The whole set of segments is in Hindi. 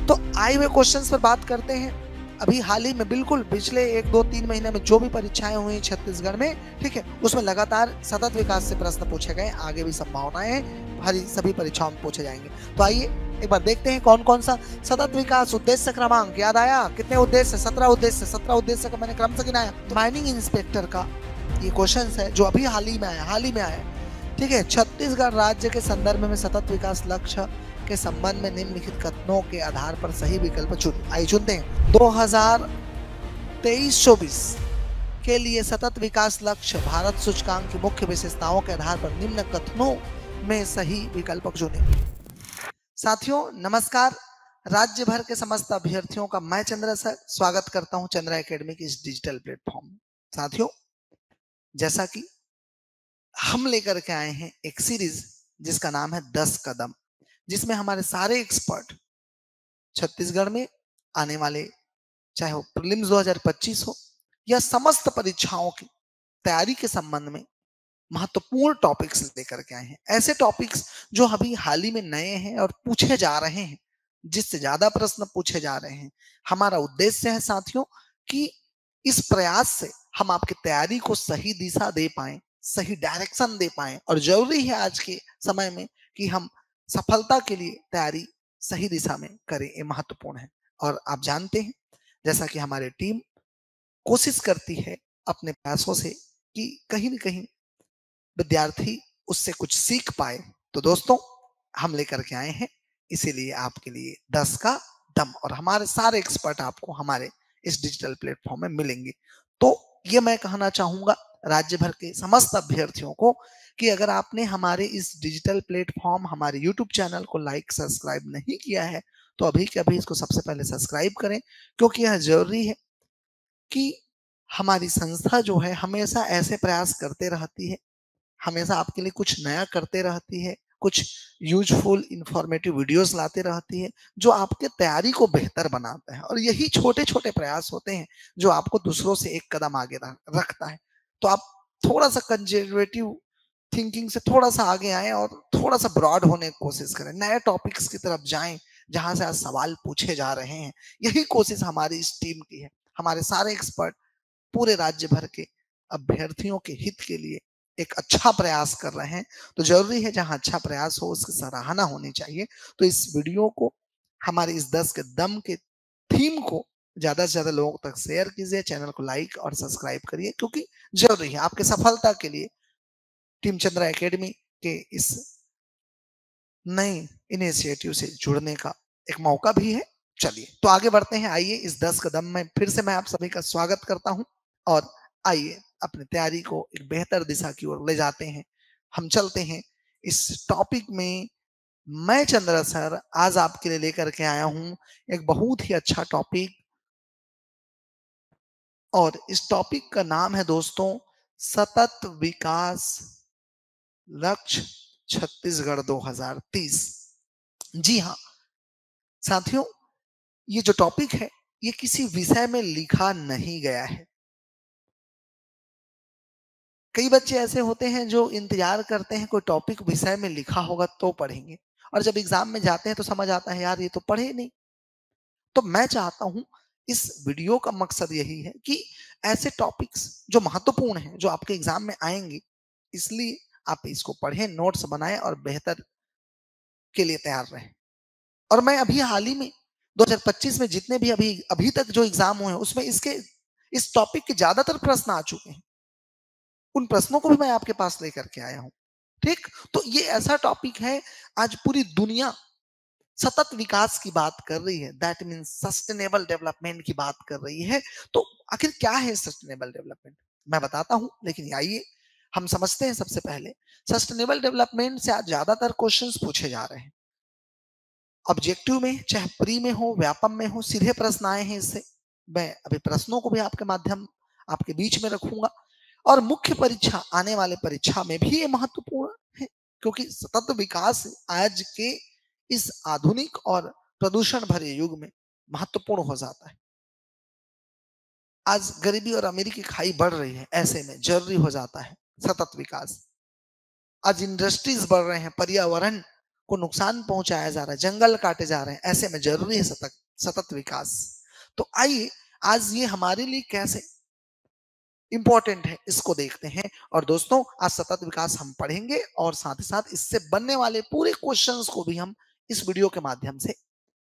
तो आए हुए क्वेश्चंस पर बात करते हैं। अभी हाल ही में बिल्कुल पिछले 1-2-3 महीने में जो भी परीक्षाएं हुई छत्तीसगढ़ में, ठीक है, उसमें लगातार सतत विकास से प्रश्न पूछे गए। आगे भी संभावनाएं हैं, हरी सभी परीक्षाओं में पूछे जाएंगे। तो आइए एक बार देखते हैं कौन कौन सा सतत विकास उद्देश्य क्रमांक याद आया। कितने उद्देश्य? 17 उद्देश्य। 17 उद्देश्य का मैंने क्रम से गिनाया। तो माइनिंग इंस्पेक्टर का ये क्वेश्चन है जो अभी हाल ही में आया, ठीक है। छत्तीसगढ़ राज्य के संदर्भ में सतत विकास लक्ष्य के संबंध में निम्नलिखित कथनों के आधार पर सही विकल्प चुनते हैं। 2023-24 के लिए सतत विकास लक्ष्य भारत सूचकांक की मुख्य विशेषताओं के आधार पर निम्न कथनों में सही विकल्प चुनें। साथियों नमस्कार, राज्य भर के समस्त अभ्यर्थियों का मैं चंद्र सर स्वागत करता हूं चंद्रा एकेडमी की इस डिजिटल प्लेटफॉर्म। साथियों जैसा कि हम लेकर के आए हैं एक सीरीज जिसका नाम है 10 कदम, जिसमें हमारे सारे एक्सपर्ट छत्तीसगढ़ में आने वाले चाहे वो प्रीलिम्स 2025 हो या समस्त परीक्षाओं की तैयारी के संबंध में महत्वपूर्ण टॉपिक्स लेकर के आए हैं। ऐसे टॉपिक्स जो अभी हाल ही में नए हैं और पूछे जा रहे हैं, जिससे ज्यादा प्रश्न पूछे जा रहे हैं। हमारा उद्देश्य है साथियों कि इस प्रयास से हम आपकी तैयारी को सही दिशा दे पाए, सही डायरेक्शन दे पाए। और जरूरी है आज के समय में कि हम सफलता के लिए तैयारी सही दिशा में करें, ये महत्वपूर्ण है। और आप जानते हैं जैसा कि हमारी टीम कोशिश करती है अपने प्रयासों से कि कहीं ना कहीं विद्यार्थी उससे कुछ सीख पाए। तो दोस्तों हम लेकर के आए हैं इसीलिए आपके लिए 10 का दम, और हमारे सारे एक्सपर्ट आपको हमारे इस डिजिटल प्लेटफॉर्म में मिलेंगे। तो ये मैं कहना चाहूंगा राज्य भर के समस्त अभ्यर्थियों को कि अगर आपने हमारे इस डिजिटल प्लेटफॉर्म हमारे यूट्यूब चैनल को लाइक सब्सक्राइब नहीं किया है तो अभी के अभी इसको सबसे पहले सब्सक्राइब करें, क्योंकि यह जरूरी है कि हमारी संस्था जो है हमेशा ऐसे प्रयास करते रहती है, हमेशा आपके लिए कुछ नया करते रहती है, कुछ यूजफुल इंफॉर्मेटिव वीडियोस लाते रहती है जो आपके तैयारी को बेहतर बनाता है। और यही छोटे छोटे प्रयास होते हैं जो आपको दूसरों से एक कदम आगे रखता है। तो आप थोड़ा सा कंजर्वेटिव थिंकिंग से थोड़ा सा आगे आए और थोड़ा सा ब्रॉड होने की कोशिश करें, नए टॉपिक्स की तरफ जाएं जहां से आज सवाल पूछे जा रहे हैं। यही कोशिश हमारी इस टीम की है। हमारे सारे एक्सपर्ट पूरे राज्य भर के अभ्यर्थियों के हित के लिए एक अच्छा प्रयास कर रहे हैं। तो जरूरी है जहां अच्छा प्रयास हो उसकी सराहना होनी चाहिए। तो इस वीडियो को हमारे इस 10 के दम के थीम को ज्यादा से ज्यादा लोगों तक शेयर कीजिए, चैनल को लाइक और सब्सक्राइब करिए, क्योंकि जरूरी है आपके सफलता के लिए टीम चंद्रा एकेडमी के इस नए इनिशिएटिव से जुड़ने का एक मौका भी है। चलिए तो आगे बढ़ते हैं। आइए इस 10 कदम में फिर से मैं आप सभी का स्वागत करता हूं और आइए अपनी तैयारी को एक बेहतर दिशा की ओर ले जाते हैं। हम चलते हैं इस टॉपिक में। मैं चंद्र सर आज आपके लिए लेकर के आया हूं एक बहुत ही अच्छा टॉपिक, और इस टॉपिक का नाम है दोस्तों सतत विकास लक्ष्य छत्तीसगढ़ 2030। जी हाँ साथियों, ये जो टॉपिक है ये किसी विषय में लिखा नहीं गया है। कई बच्चे ऐसे होते हैं जो इंतजार करते हैं कोई टॉपिक विषय में लिखा होगा तो पढ़ेंगे, और जब एग्जाम में जाते हैं तो समझ आता है यार ये तो पढ़े नहीं। तो मैं चाहता हूं इस वीडियो का मकसद यही है कि ऐसे टॉपिक्स जो महत्वपूर्ण हैं जो आपके एग्जाम में आएंगे, इसलिए आप इसको पढ़ें, नोट्स बनाएं और बेहतर के लिए तैयार रहें। और मैं अभी हाल ही में 2025 में जितने भी अभी अभी तक जो एग्जाम हुए हैं उसमें इसके इस टॉपिक के ज्यादातर प्रश्न आ चुके हैं। उन प्रश्नों को भी मैं आपके पास लेकर के आया हूं। ठीक, तो ये ऐसा टॉपिक है, आज पूरी दुनिया सतत विकास की बात कर रही है, दैट मीन्स सस्टेनेबल डेवलपमेंट की बात कर रही है। तो आखिर क्या है सस्टेनेबल डेवलपमेंट, मैं बताता हूं, लेकिन आइए हम समझते हैं। सबसे पहले सस्टेनेबल डेवलपमेंट से आज ज्यादातर क्वेश्चंस पूछे जा रहे हैं। ऑब्जेक्टिव में चाहे प्री में हो व्यापम में हो, सीधे प्रश्न आए हैं इससे। मैं अभी प्रश्नों को भी आपके माध्यम आपके बीच में रखूंगा, और मुख्य परीक्षा आने वाले परीक्षा में भी ये महत्वपूर्ण है, क्योंकि सतत विकास आज के इस आधुनिक और प्रदूषण भरे युग में महत्वपूर्ण हो जाता है। आज गरीबी और अमीरी की खाई बढ़ रही है, ऐसे में जरूरी हो जाता है सतत विकास। आज इंडस्ट्रीज बढ़ रहे हैं, पर्यावरण को नुकसान पहुंचाया जा रहा है, जंगल काटे जा रहे हैं, ऐसे में जरूरी है सतत सतत विकास। तो आइए आज ये हमारे लिए कैसे इंपॉर्टेंट है इसको देखते हैं। और दोस्तों आज सतत विकास हम पढ़ेंगे और साथ ही साथ इससे बनने वाले पूरे क्वेश्चंस को भी हम इस वीडियो के माध्यम से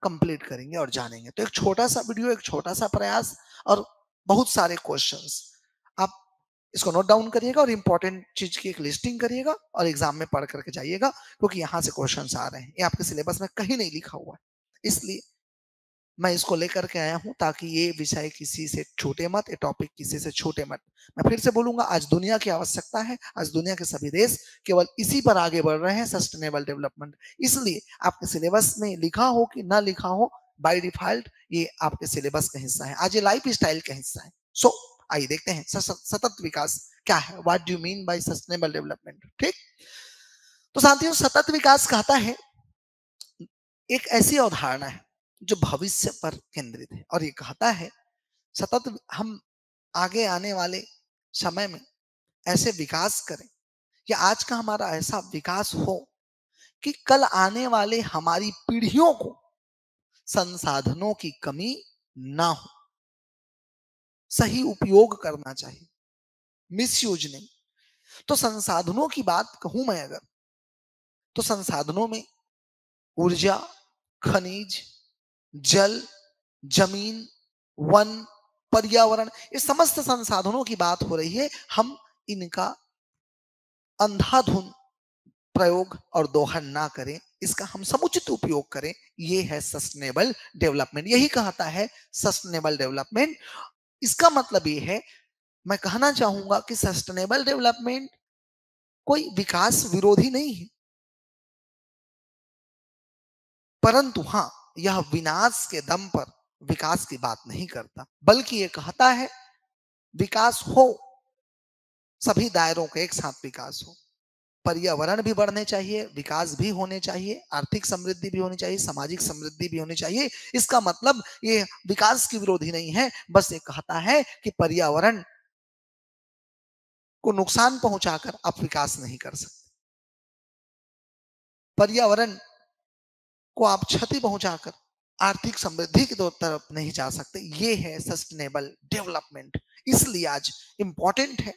कंप्लीट करेंगे और जानेंगे। तो एक छोटा सा वीडियो, एक छोटा सा प्रयास और बहुत सारे क्वेश्चंस। आप इसको नोट डाउन करिएगा और इंपॉर्टेंट चीज की एक लिस्टिंग करिएगा और एग्जाम में पढ़ करके जाइएगा, क्योंकि यहाँ से क्वेश्चंस आ रहे हैं, ये आपके सिलेबस में कहीं नहीं लिखा हुआ है। इसलिए मैं इसको लेकर के आया हूं ताकि ये विषय किसी से छूटे मत, ये टॉपिक किसी से छूटे मत। मैं फिर से बोलूंगा, आज दुनिया की आवश्यकता है, आज दुनिया के सभी देश केवल इसी पर आगे बढ़ रहे हैं, सस्टेनेबल डेवलपमेंट। इसलिए आपके सिलेबस में लिखा हो कि ना लिखा हो, बाय डिफॉल्ट ये आपके सिलेबस का हिस्सा है, आज ये लाइफ स्टाइल का हिस्सा है। सो आइए देखते हैं सतत विकास क्या है, what do you mean by sustainable development. ठीक, तो साथियों सतत विकास कहता है एक ऐसी अवधारणा है जो भविष्य पर केंद्रित है, और ये कहता है सतत हम आगे आने वाले समय में ऐसे विकास करें कि आज का हमारा ऐसा विकास हो कि कल आने वाले हमारी पीढ़ियों को संसाधनों की कमी ना हो। सही उपयोग करना चाहिए, मिसयूज नहीं। तो संसाधनों की बात कहूं मैं अगर, तो संसाधनों में ऊर्जा, खनिज, जल, जमीन, वन, पर्यावरण, ये समस्त संसाधनों की बात हो रही है। हम इनका अंधाधुन प्रयोग और दोहन ना करें, इसका हम समुचित उपयोग करें। ये है सस्टेनेबल डेवलपमेंट, यही कहता है सस्टेनेबल डेवलपमेंट। इसका मतलब ये है, मैं कहना चाहूंगा कि सस्टेनेबल डेवलपमेंट कोई विकास विरोधी नहीं है, परंतु हाँ यह विनाश के दम पर विकास की बात नहीं करता, बल्कि ये कहता है विकास हो, सभी दायरों का एक साथ विकास हो, पर्यावरण भी बढ़ने चाहिए, विकास भी होने चाहिए, आर्थिक समृद्धि भी होनी चाहिए, सामाजिक समृद्धि भी होनी चाहिए। इसका मतलब ये विकास की विरोधी नहीं है, बस ये कहता है कि पर्यावरण को नुकसान पहुंचाकर आप विकास नहीं कर सकते, पर्यावरण को आप क्षति पहुंचाकर आर्थिक समृद्धि की तरफ नहीं जा सकते। ये है सस्टेनेबल डेवलपमेंट। इसलिए आज इंपॉर्टेंट है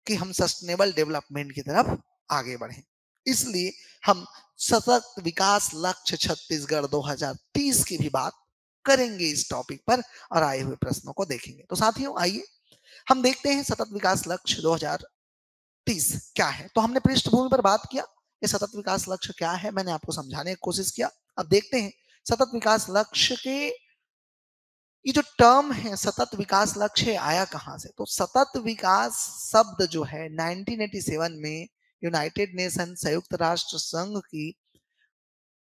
कि हम सस्टेनेबल डेवलपमेंट की तरफ आगे बढ़ें। इसलिए हम सतत विकास लक्ष्य छत्तीसगढ़ 2030 की भी बात करेंगे इस टॉपिक पर और आए हुए प्रश्नों को देखेंगे। तो साथियों आइए हम देखते हैं सतत विकास लक्ष्य 2030 क्या है। तो हमने पृष्ठभूमि पर बात किया, ये सतत विकास लक्ष्य क्या है, मैंने आपको समझाने की कोशिश किया। अब देखते हैं सतत विकास लक्ष्य के ये जो टर्म है सतत विकास लक्ष्य आया कहां से। तो सतत विकास शब्द जो है 1987 में यूनाइटेड नेशन संयुक्त राष्ट्र संघ की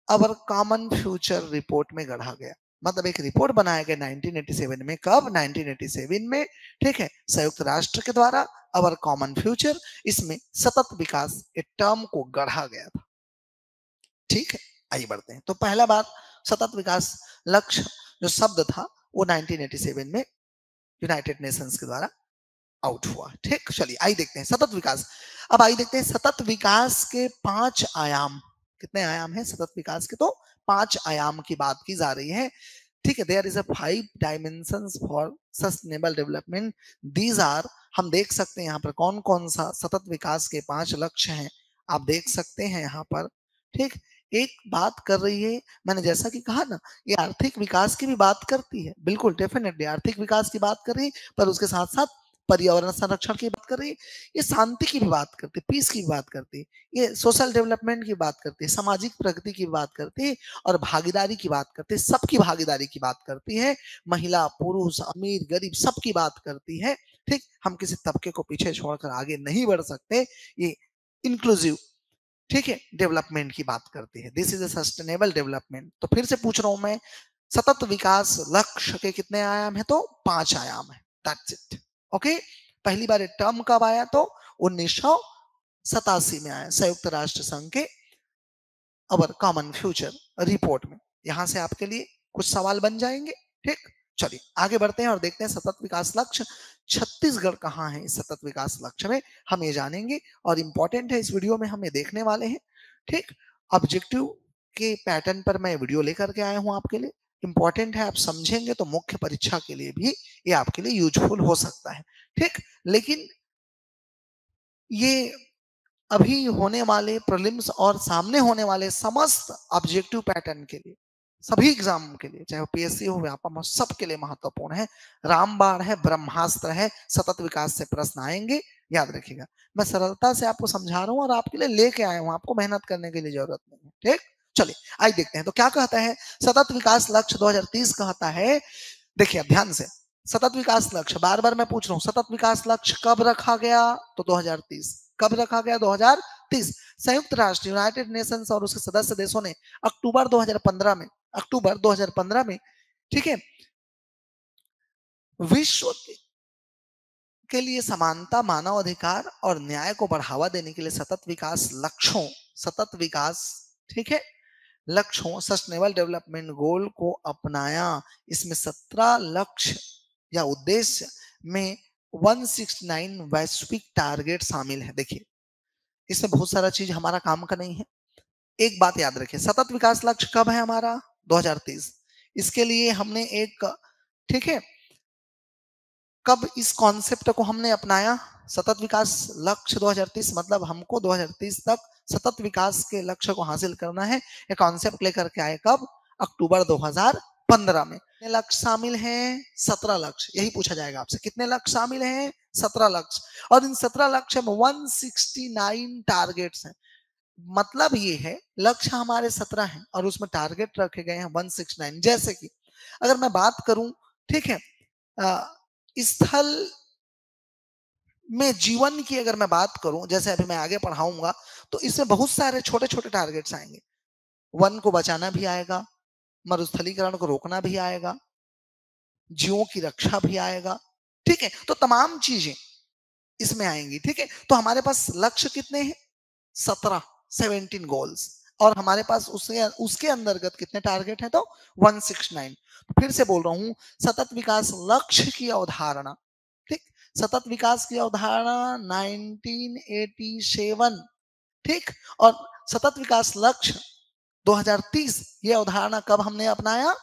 अवर कॉमन फ्यूचर रिपोर्ट में गढ़ा गया। मतलब एक रिपोर्ट बनाया गया 1987 में, कब 1987 में, ठीक है, संयुक्त राष्ट्र के द्वारा अवर कॉमन फ्यूचर, इसमें सतत विकास एक टर्म को गढ़ा गया था। ठीक है, आइए बढ़ते हैं। तो पहला बात, सतत विकास लक्ष्य जो शब्द था वो 1987 में यूनाइटेड नेशंस के द्वारा आउट हुआ। ठीक, चलिए आइए देखते हैं सतत विकास। अब आइए देखते हैं सतत विकास के 5 आयाम। कितने आयाम हैं सतत विकास के? तो 5 आयाम की बात की जा रही है। ठीक है, there is a 5 dimensions for sustainable development. These are, हम देख सकते हैं यहाँ पर कौन कौन सा सतत विकास के 5 लक्ष्य हैं, आप देख सकते हैं यहाँ पर। ठीक, एक बात कर रही है, मैंने जैसा कि कहा ना, ये आर्थिक विकास की भी बात करती है, बिल्कुल डेफिनेटली आर्थिक विकास की बात कर रही है, पर उसके साथ साथ पर्यावरण संरक्षण की बात कर रही है, ये शांति की भी बात करती है, पीस की भी बात करती है, ये सोशल डेवलपमेंट की बात करती है, सामाजिक प्रगति की बात करती है और भागीदारी की बात करती है, सबकी भागीदारी की बात करती है, महिला पुरुष अमीर गरीब सबकी बात करती है। ठीक, हम किसी तबके को पीछे छोड़कर आगे नहीं बढ़ सकते, ये इंक्लूसिव, ठीक है, डेवलपमेंट की बात करती है। This is a sustainable development. तो फिर से पूछ रहा हूं मैं, सतत विकास लक्ष्य के कितने आयाम है? तो 5 आयाम है, दैट्स इट। ओके, पहली बार टर्म कब आया? तो 1987 में आया, संयुक्त राष्ट्र संघ के अवर कॉमन फ्यूचर रिपोर्ट में। यहां से आपके लिए कुछ सवाल बन जाएंगे। ठीक, चलिए आगे बढ़ते हैं और देखते हैं सतत विकास लक्ष्य छत्तीसगढ़ कहाँ है। इस सतत विकास लक्ष्य में हम ये जानेंगे और इंपॉर्टेंट है, इस वीडियो में हम ये देखने वाले हैं। ठीक, ऑब्जेक्टिव के पैटर्न पर मैं वीडियो लेकर के आया हूं आपके लिए। इंपॉर्टेंट है, आप समझेंगे तो मुख्य परीक्षा के लिए भी ये आपके लिए यूजफुल हो सकता है। ठीक, लेकिन ये अभी होने वाले प्रीलिम्स और सामने होने वाले समस्त ऑब्जेक्टिव पैटर्न के लिए, सभी एग्जाम के लिए, चाहे वो पीएससी हो, व्यापम हो, सबके लिए महत्वपूर्ण है। रामबाण है, ब्रह्मास्त्र है, सतत विकास से प्रश्न आएंगे, याद रखिएगा। मैं सरलता से आपको समझा रहा हूं और आपके लिए लेके आया हूं, आपको मेहनत करने की जरूरत नहीं है। ठीक, चलिए आइए देखते हैं तो क्या कहता है सतत विकास लक्ष्य 2030। कहता है, देखिए ध्यान से, सतत विकास लक्ष्य बार बार मैं पूछ रहा हूँ, सतत विकास लक्ष्य कब रखा गया? तो 2030। कब रखा गया? 2030। संयुक्त राष्ट्र यूनाइटेड नेशंस और उसके सदस्य देशों ने अक्टूबर 2015 में, अक्टूबर 2015 में, ठीक है, विश्व के लिए समानता, मानव अधिकार और न्याय को बढ़ावा देने के लिए सतत विकास लक्ष्यों, सतत विकास, ठीक है, लक्ष्यों, सस्टेनेबल डेवलपमेंट गोल को अपनाया। इसमें 17 लक्ष्य या उद्देश्य में 169 वैश्विक टारगेट शामिल है। देखिए इसमें बहुत सारा चीज हमारा काम का नहीं है। एक बात याद रखिए, सतत विकास लक्ष्य कब है हमारा? 2030। इसके लिए हमने एक, ठीक है, कब इस कॉन्सेप्ट को हमने अपनाया? सतत विकास लक्ष्य 2030, मतलब हमको 2030 तक सतत विकास के लक्ष्य को हासिल करना है। ये कॉन्सेप्ट लेकर के आए कब? अक्टूबर 2015 में। कितने लक्ष्य शामिल हैं? 17 लक्ष्य। यही पूछा जाएगा आपसे, कितने लक्ष्य शामिल हैं? 17 लक्ष्य। और इन 17 लक्ष्य में 169 टारगेट्स हैं। मतलब ये है लक्ष्य हमारे 17 हैं और उसमें टारगेट रखे गए हैं 169। जैसे कि अगर मैं बात करूं, ठीक है, स्थल में जीवन की अगर मैं बात करूं, जैसे अभी मैं आगे पढ़ाऊंगा, तो इसमें बहुत सारे छोटे छोटे टारगेट्स आएंगे। वन को बचाना भी आएगा, मरुस्थलीकरण को रोकना भी आएगा, जीवों की रक्षा भी आएगा, ठीक है। तो तमाम चीजें इसमें आएंगी, ठीक है। तो हमारे पास लक्ष्य कितने हैं? 17, 17 गोल्स। और हमारे पास उसके अंतर्गत कितने टारगेट हैं? तो 169। फिर से बोल रहा हूं, सतत विकास लक्ष्य की अवधारणा, ठीक, सतत विकास की अवधारणा 1987, ठीक। और सतत विकास लक्ष्य 2030, ये अवधारणा कब हमने अपनाया?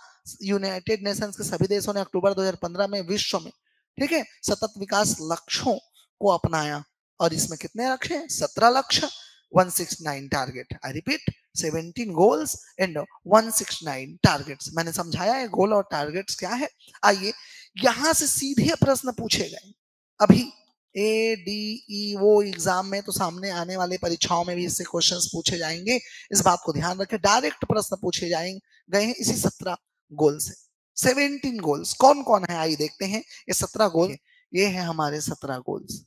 यूनाइटेड नेशंस के सभी देशों ने अक्टूबर 2015 में विश्व में, ठीक है, सतत विकास लक्ष्यों को अपनाया। और इसमें कितने लक्ष्य हैं? 17 लक्ष्य, 169 target. I repeat, 17 goals and 169 targets. मैंने समझाया है गोल और टारगेट्स क्या है। आइए यहां से सीधे प्रश्न पूछे गए अभी ADEO एग्जाम में, तो सामने आने वाले परीक्षाओं में भी इससे क्वेश्चंस पूछे जाएंगे। इस बात को ध्यान रखें, डायरेक्ट प्रश्न पूछे जाएंगे गए हैं इसी 17 गोल से। 17 गोल्स कौन कौन है? आइए देखते हैं ये 17 गोल। ये है हमारे 17 गोल्स,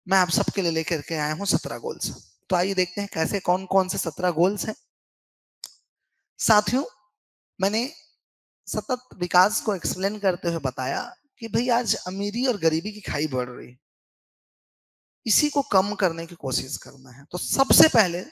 मैं आप सबके लिए लेकर के आया हूं 17 गोल्स। तो आइए देखते हैं कैसे, कौन कौन से 17 गोल्स हैं। साथियों, मैंने सतत विकास को एक्सप्लेन करते हुए बताया कि भाई आज अमीरी और गरीबी की खाई बढ़ रही है, इसी को कम करने की कोशिश करना है। तो सबसे पहले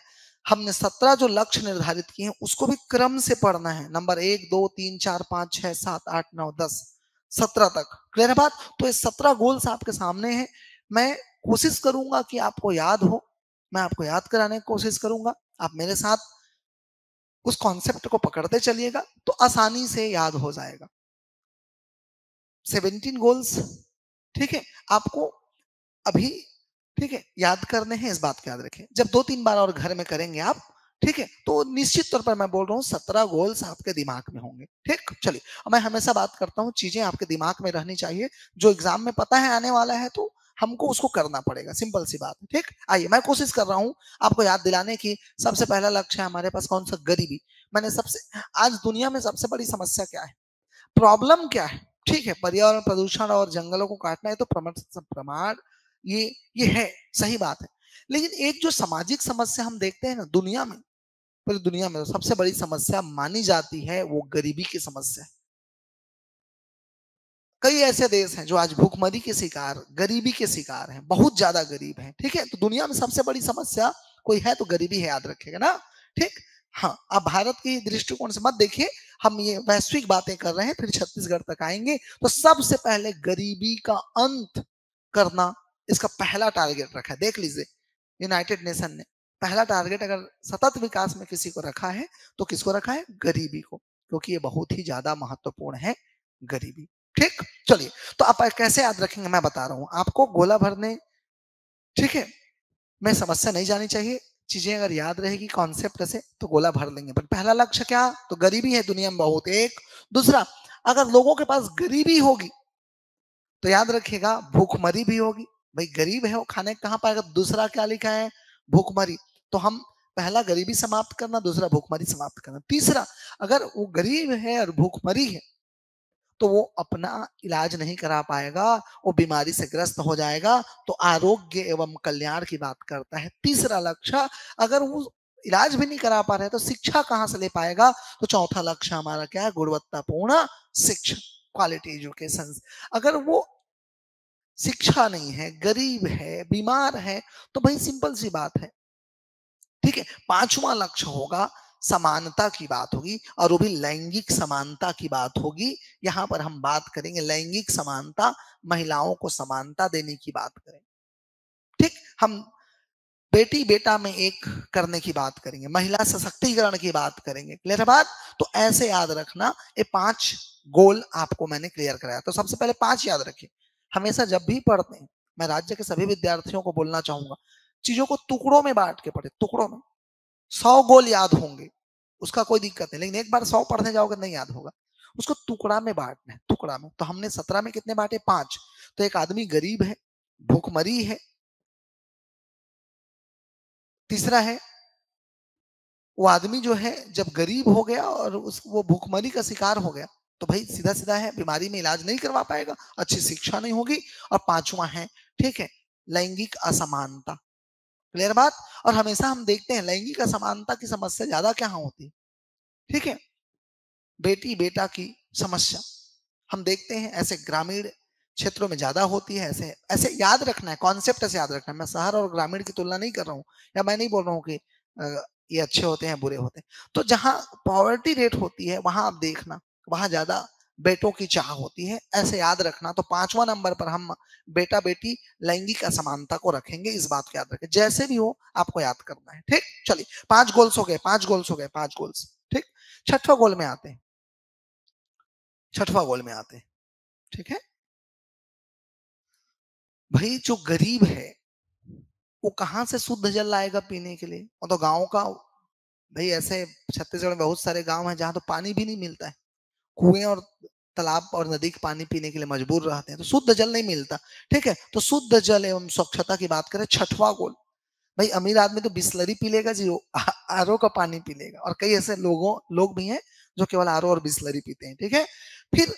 हमने 17 जो लक्ष्य निर्धारित किए हैं उसको भी क्रम से पढ़ना है। नंबर 1, 2, 3, 4, 5, 6, 7, 8, 9, 10, 17 तक। क्लियर है बात? तो ये 17 गोल्स आपके सामने हैं। मैं कोशिश करूंगा कि आपको याद हो, मैं आपको याद कराने की कोशिश करूंगा। आप मेरे साथ उस कॉन्सेप्ट को पकड़ते चलिएगा तो आसानी से याद हो जाएगा। 17 गोल्स, ठीक है, आपको अभी, ठीक है, याद करने हैं। इस बात को याद रखें, जब 2-3 बार और घर में करेंगे आप, ठीक है, तो निश्चित तौर पर मैं बोल रहा हूँ 17 गोल्स आपके दिमाग में होंगे। ठीक, चलिए। मैं हमेशा बात करता हूँ चीजें आपके दिमाग में रहनी चाहिए, जो एग्जाम में पता है आने वाला है तो हमको उसको करना पड़ेगा, सिंपल सी बात है। ठीक, आइए मैं कोशिश कर रहा हूँ आपको याद दिलाने की। सबसे पहला लक्ष्य है हमारे पास कौन सा? गरीबी। मैंने सबसे, आज दुनिया में सबसे बड़ी समस्या क्या है, प्रॉब्लम क्या है? ठीक है, पर्यावरण प्रदूषण और जंगलों को काटना है तो प्रमाण ये है, सही बात है। लेकिन एक जो सामाजिक समस्या हम देखते हैं ना दुनिया में, पूरी दुनिया में तो सबसे बड़ी समस्या मानी जाती है वो गरीबी की समस्या है। कई ऐसे देश हैं जो आज भूखमरी के शिकार, गरीबी के शिकार हैं, बहुत ज्यादा गरीब हैं। ठीक है, तो दुनिया में सबसे बड़ी समस्या कोई है तो गरीबी है, याद रखिएगा ना। ठीक, हाँ, आप भारत के दृष्टिकोण से मत देखिए, हम ये वैश्विक बातें कर रहे हैं, फिर छत्तीसगढ़ तक आएंगे। तो सबसे पहले गरीबी का अंत करना, इसका पहला टारगेट रखा है। देख लीजिए यूनाइटेड नेशन ने पहला टारगेट अगर सतत विकास में किसी को रखा है तो किसको रखा है? गरीबी को, क्योंकि ये बहुत ही ज्यादा महत्वपूर्ण है गरीबी। ठीक, चलिए, तो आप कैसे याद रखेंगे मैं बता रहा हूं आपको। गोला भरने, ठीक है, में समस्या नहीं जानी चाहिए। चीजें अगर याद रहेगी कॉन्सेप्ट से तो गोला भर लेंगे। पर पहला लक्ष्य क्या? तो गरीबी है दुनिया में बहुत, एक। दूसरा, अगर लोगों के पास गरीबी होगी तो याद रखिएगा भूखमरी भी होगी। भाई गरीब है वो खाने कहाँ पाएगा? दूसरा क्या लिखा है? भूखमरी। तो हम पहला गरीबी समाप्त करना, दूसरा भूखमरी समाप्त करना। तीसरा, अगर वो गरीब है और भूखमरी है तो वो अपना इलाज नहीं करा पाएगा, वो बीमारी से ग्रस्त हो जाएगा। तो आरोग्य एवं कल्याण की बात करता है तीसरा लक्ष्य। अगर वो इलाज भी नहीं करा पा रहे तो शिक्षा कहाँ से ले पाएगा? तो चौथा लक्ष्य हमारा क्या है? गुणवत्तापूर्ण शिक्षा, क्वालिटी एजुकेशन। अगर वो शिक्षा नहीं है, गरीब है, बीमार है, तो भाई सिंपल सी बात है, ठीक है। पांचवा लक्ष्य होगा समानता की बात होगी, और वो भी लैंगिक समानता की बात होगी। यहां पर हम बात करेंगे लैंगिक समानता, महिलाओं को समानता देने की बात करें। ठीक, हम बेटी बेटा में एक करने की बात करेंगे, महिला सशक्तिकरण की बात करेंगे। क्लियर है बात? तो ऐसे याद रखना, ये 5 गोल आपको मैंने क्लियर कराया। तो सबसे पहले 5 याद रखिए। हमेशा जब भी पढ़ते हैं, मैं राज्य के सभी विद्यार्थियों को बोलना चाहूंगा, चीजों को टुकड़ों में बांट के पढ़े, टुकड़ों में। 100 गोल याद होंगे, उसका कोई दिक्कत नहीं, लेकिन एक बार 100 पढ़ने जाओगे नहीं याद होगा। उसको टुकड़ा में बांटना है, टुकड़ा में। तो हमने 17 में कितने बांटे? 5। तो एक आदमी गरीब है, भूखमरी है। तीसरा है, वो आदमी जो है जब गरीब हो गया और उस वो भूखमरी का शिकार हो गया, तो भाई सीधा सीधा है, बीमारी में इलाज नहीं करवा पाएगा, अच्छी शिक्षा नहीं होगी। और पांचवा है, ठीक है, लैंगिक असमानता। क्लियर बात? और हमेशा हम देखते हैं लैंगिक असमानता की समस्या ज्यादा क्या होती है, ठीक है, बेटी बेटा की समस्या हम देखते हैं ऐसे ग्रामीण क्षेत्रों में ज्यादा होती है। ऐसे ऐसे याद रखना है, कॉन्सेप्ट ऐसे याद रखना है। मैं शहर और ग्रामीण की तुलना नहीं कर रहा हूँ, या मैं नहीं बोल रहा हूँ कि ये अच्छे होते हैं बुरे होते हैं। तो जहाँ पॉवर्टी रेट होती है वहां आप देखना, वहां ज्यादा बेटों की चाह होती है, ऐसे याद रखना। तो पांचवा नंबर पर हम बेटा बेटी लैंगिक असमानता को रखेंगे, इस बात को याद रखें। जैसे भी हो आपको याद करना है, ठीक। चलिए, 5 गोल्स हो गए, 5 गोल्स हो गए, 5 गोल्स, ठीक। छठवा गोल में आते हैं, छठवा गोल में आते हैं, ठीक है। भाई जो गरीब है वो कहाँ से शुद्ध जल लाएगा पीने के लिए? वो तो गांव का, भाई ऐसे छत्तीसगढ़ में बहुत सारे गांव हैं जहां तो पानी भी नहीं मिलता है। कुएं और तालाब और नदी के पानी पीने के लिए मजबूर रहते हैं, तो शुद्ध जल नहीं मिलता, ठीक है। तो शुद्ध जल एवं स्वच्छता की बात करें, छठवां गोल। भाई अमीर आदमी तो बिस्लरी पी लेगा जी, आरओ का पानी पी लेगा, और कई ऐसे लोग भी हैं जो केवल आरओ और बिस्लरी पीते हैं, ठीक है। फिर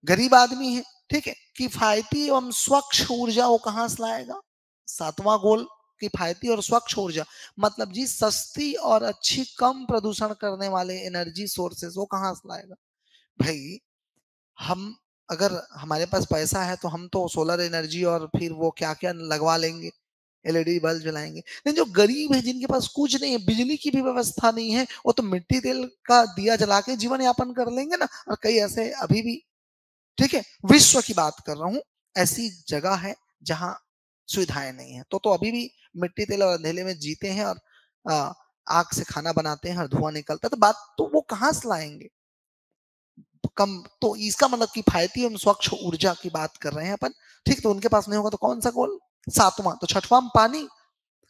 गरीब आदमी है, ठीक है, किफायती एवं स्वच्छ ऊर्जा वो कहां से लाएगा? सातवां गोल, किफायती और स्वच्छ ऊर्जा, मतलब जी सस्ती और अच्छी कम प्रदूषण करने वाले एनर्जी सोर्सेस वो कहां से लाएगा? भाई हम, अगर हमारे पास पैसा है तो हम तो सोलर एनर्जी और फिर वो क्या क्या लगवा लेंगे, एलईडी बल्ब जलाएंगे। लेकिन जो गरीब है जिनके पास कुछ नहीं है, बिजली की भी व्यवस्था नहीं है, वो तो मिट्टी तेल का दिया जला के जीवन यापन कर लेंगे ना। और कई ऐसे अभी भी, ठीक है, विश्व की बात कर रहा हूं, ऐसी जगह है जहां सुविधाएं नहीं है, तो अभी भी मिट्टी तेल और अंधेले में जीते हैं, और आग से खाना बनाते हैं और धुआं निकलता है। तो बात तो वो कहां से लाएंगे? कम, तो इसका मतलब किफायती एवं स्वच्छ ऊर्जा की बात कर रहे हैं अपन, ठीक। तो उनके पास नहीं होगा तो कौन सा गोल? सातवां। तो छठवां में पानी,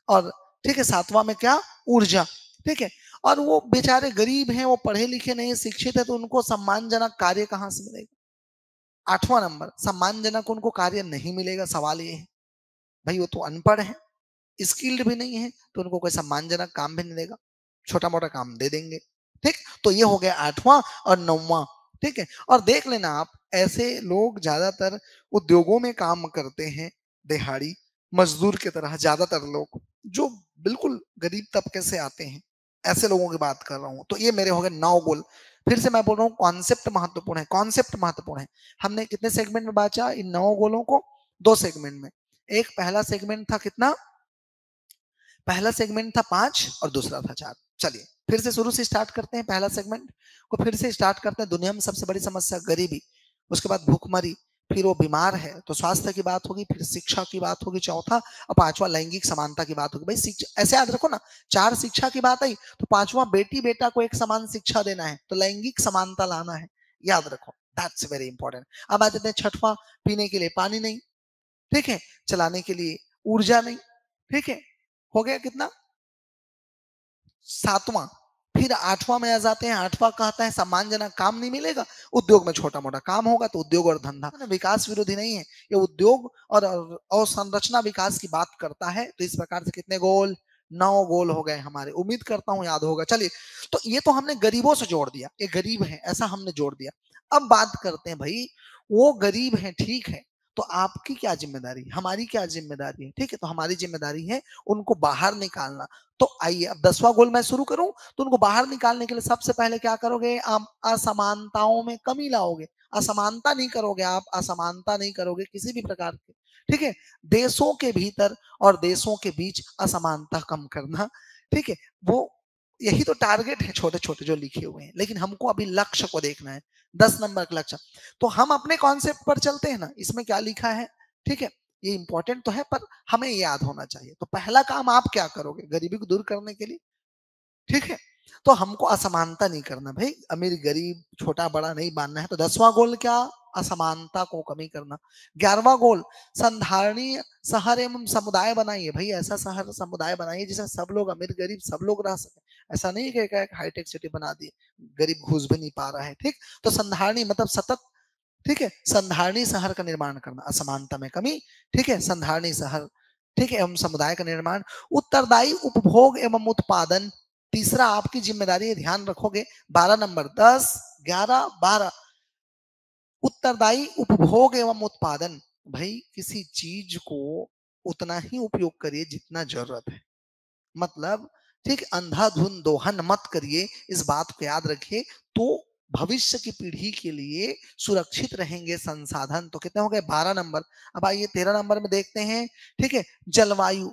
और ठीक है सातवां में क्या? ऊर्जा, ठीक है। और वो बेचारे गरीब हैं, वो पढ़े लिखे नहीं, शिक्षित है, तो उनको सम्मानजनक कार्य कहां से मिलेगा? आठवां नंबर, सम्मानजनक उनको कार्य नहीं मिलेगा। सवाल ये है, भाई वो तो अनपढ़ है, स्किल्ड भी नहीं है, तो उनको कोई सम्मानजनक काम भी नहीं देगा, छोटा मोटा काम दे देंगे, ठीक। तो ये हो गया आठवां और नौवां, ठीक है। और देख लेना आप, ऐसे लोग ज्यादातर उद्योगों में काम करते हैं, दिहाड़ी मजदूर की तरह, ज्यादातर लोग जो बिल्कुल गरीब तबके से आते हैं, ऐसे लोगों की बात कर रहा हूं। तो ये मेरे हो गए 9 गोल। फिर से मैं बोल रहा हूँ कॉन्सेप्ट महत्वपूर्ण है, कॉन्सेप्ट महत्वपूर्ण है। हमने कितने सेगमेंट में बांटा इन 9 गोलों को? 2 सेगमेंट में। एक पहला सेगमेंट था कितना? पहला सेगमेंट था 5 और दूसरा था 4। चलिए फिर से शुरू से स्टार्ट करते हैं, पहला सेगमेंट को फिर से स्टार्ट करते हैं। दुनिया में सबसे बड़ी समस्या गरीबी, उसके बाद भूखमरी, फिर वो बीमार है तो स्वास्थ्य की बात होगी, फिर शिक्षा की बात होगी चौथा, और पांचवा लैंगिक समानता की बात होगी। भाई शिक्षा ऐसे याद रखो ना, चार शिक्षा की बात आई तो पांचवा बेटी बेटा को एक समान शिक्षा देना है, तो लैंगिक समानता लाना है, याद रखो, दैट्स वेरी इंपॉर्टेंट। अब आ जाते हैं छठवां, पीने के लिए पानी नहीं, ठीक है, चलाने के लिए ऊर्जा नहीं, ठीक है, हो गया कितना, सातवां। फिर आठवां में आ जाते हैं, आठवां कहता है सम्मानजनक काम नहीं मिलेगा, उद्योग में छोटा मोटा काम होगा तो उद्योग और धंधा, विकास विरोधी नहीं है, ये उद्योग और अवसंरचना विकास की बात करता है। तो इस प्रकार से कितने गोल, 9 गोल हो गए हमारे, उम्मीद करता हूं याद होगा। चलिए, तो ये तो हमने गरीबों से जोड़ दिया, ये गरीब है ऐसा हमने जोड़ दिया। अब बात करते हैं भाई, वो गरीब है ठीक है, तो आपकी क्या जिम्मेदारी, हमारी क्या जिम्मेदारी है, ठीक है, तो हमारी जिम्मेदारी है उनको बाहर निकालना। तो आइए अब 10वां गोल मैं शुरू करूं, तो उनको बाहर निकालने के लिए सबसे पहले क्या करोगे, आप असमानताओं में कमी लाओगे, असमानता नहीं करोगे, आप असमानता नहीं करोगे किसी भी प्रकार की, ठीक है, देशों के भीतर और देशों के बीच असमानता कम करना, ठीक है, वो यही तो टारगेट है छोटे छोटे जो लिखे हुए हैं, लेकिन हमको अभी लक्ष्य को देखना है, 10 नंबर का लक्ष्य। तो हम अपने कॉन्सेप्ट पर चलते हैं ना, इसमें क्या लिखा है, ठीक है, ये इंपॉर्टेंट तो है पर हमें याद होना चाहिए। तो पहला काम आप क्या करोगे गरीबी को दूर करने के लिए, ठीक है, तो हमको असमानता नहीं करना भाई, अमीर गरीब छोटा बड़ा नहीं मानना है। तो 10वां गोल क्या, असमानता को कमी करना। 11वां गोल, संधारणीय शहर एवं समुदाय बनाइए, भाई ऐसा शहर समुदाय बनाइए जिसमें सब लोग अमीर गरीब सब लोग रह सके, ऐसा नहीं कि एक हाईटेक सिटी बना दी, गरीब घुस भी नहीं पा रहा है, ठीक, तो संधारणी मतलब सतत, ठीक है, संधारणी शहर का निर्माण करना, असमानता में कमी, ठीक है, संधारणी शहर, ठीक है, एवं समुदाय का निर्माण। उत्तरदायी उपभोग एवं उत्पादन, तीसरा आपकी जिम्मेदारी है, ध्यान रखोगे, 12 नंबर, 10, 11, 12, उत्तरदायी उपभोग एवं उत्पादन, भाई किसी चीज को उतना ही उपयोग करिए जितना जरूरत है, मतलब ठीक, अंधाधुंध दोहन मत करिए, इस बात को याद रखिए, तो भविष्य की पीढ़ी के लिए सुरक्षित रहेंगे संसाधन। तो कितने हो गए, 12 नंबर। अब आइए 13 नंबर में देखते हैं, ठीक है, जलवायु,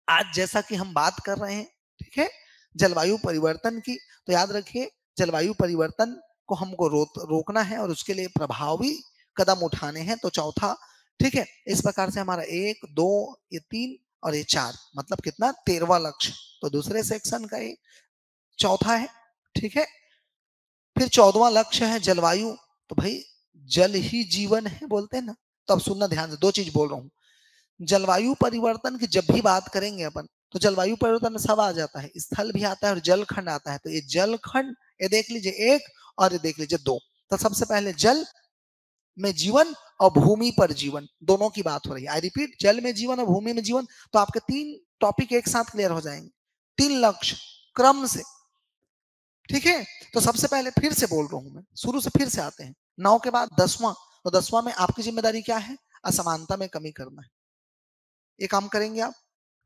आज जैसा कि हम बात कर रहे हैं, ठीक है, जलवायु परिवर्तन की, तो याद रखिए जलवायु परिवर्तन को हमको रोकना है और उसके लिए प्रभावी कदम उठाने हैं। तो चौथा, ठीक है, इस प्रकार से हमारा 1 2 ये 3 और ये 4, मतलब कितना, 13वां लक्ष्य। तो दूसरे सेक्शन का ये चौथा है, ठीक है। फिर 14वां लक्ष्य है जलवायु, तो भाई जल ही जीवन है बोलते हैं ना, तो अब सुनना ध्यान से, दो चीज बोल रहा हूँ। जलवायु परिवर्तन की जब भी बात करेंगे अपन, तो जलवायु परिवर्तन में सब आ जाता है, स्थल भी आता है और जल खंड आता है। तो ये जल खंड, ये देख लीजिए 1 और ये देख लीजिए 2। तो सबसे पहले जल में जीवन और भूमि पर जीवन, दोनों की बात हो रही है। आई रिपीट, जल में जीवन और भूमि में जीवन, तो आपके 3 टॉपिक एक साथ क्लियर हो जाएंगे, 3 लक्ष्य क्रम से, ठीक है। तो सबसे पहले फिर से बोल रहा हूं मैं, शुरू से फिर से आते हैं, 9 के बाद 10वां। तो 10वां में आपकी जिम्मेदारी क्या है, असमानता में कमी करना है, ये काम करेंगे आप,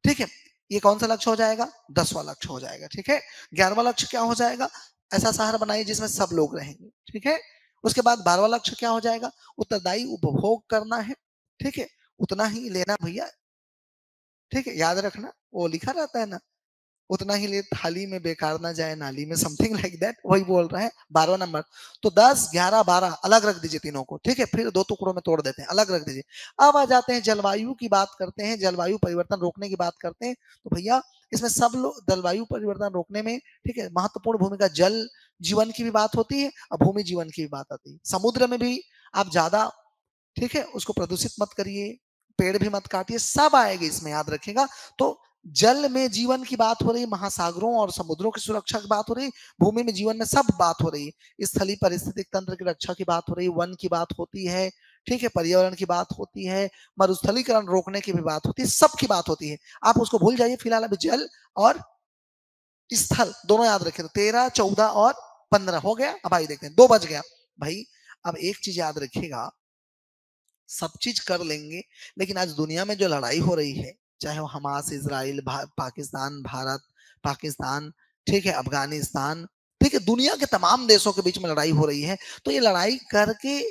ठीक है। ये कौन सा लक्ष्य हो जाएगा, 10वां लक्ष्य हो जाएगा, ठीक है। 11वां लक्ष्य क्या हो जाएगा, ऐसा शहर बनाइए जिसमें सब लोग रहेंगे, ठीक है। उसके बाद 12वां लक्ष्य क्या हो जाएगा, उत्तरदायी उपभोग करना है, ठीक है, उतना ही लेना भैया, ठीक है, याद रखना, वो लिखा रहता है ना, उतना ही ले थाली में बेकार ना जाए नाली में, समथिंग लाइक दैट, वही बोल रहा है। 12वां नंबर, तो 10 11 12 अलग रख दीजिए तीनों को, ठीक है, फिर 2 टुकड़ों में तोड़ देते हैं, अलग रख दीजिए। अब आ जाते हैं जलवायु की बात करते हैं, जलवायु परिवर्तन रोकने की बात करते हैं। तो भैया इसमें सब लोग जलवायु परिवर्तन रोकने में, ठीक है, महत्वपूर्ण भूमिका जल जीवन की भी बात होती है और भूमि जीवन की भी बात आती है। समुद्र में भी आप ज्यादा, ठीक है, उसको प्रदूषित मत करिए, पेड़ भी मत काटिए, सब आएगा इसमें, याद रखिएगा। तो जल में जीवन की बात हो रही, महासागरों और समुद्रों की सुरक्षा की बात हो रही, भूमि में जीवन में सब बात हो रही, स्थलीय पारिस्थितिक तंत्र की रक्षा की बात हो रही, वन की बात होती है, ठीक है, पर्यावरण की बात होती है, मरुस्थलीकरण रोकने की भी बात होती है, सबकी बात होती है। आप उसको भूल जाइए, फिलहाल अभी जल और स्थल दोनों याद रखें। तो 13 14 और 15 हो गया। अब आइए देखते हैं, 2 बज गया भाई। अब एक चीज याद रखिएगा, सब चीज कर लेंगे, लेकिन आज दुनिया में जो लड़ाई हो रही है, चाहे वो हमास इजराइल पाकिस्तान भारत पाकिस्तान, ठीक है, अफगानिस्तान, ठीक है, दुनिया के तमाम देशों के बीच में लड़ाई हो रही है। तो ये लड़ाई करके,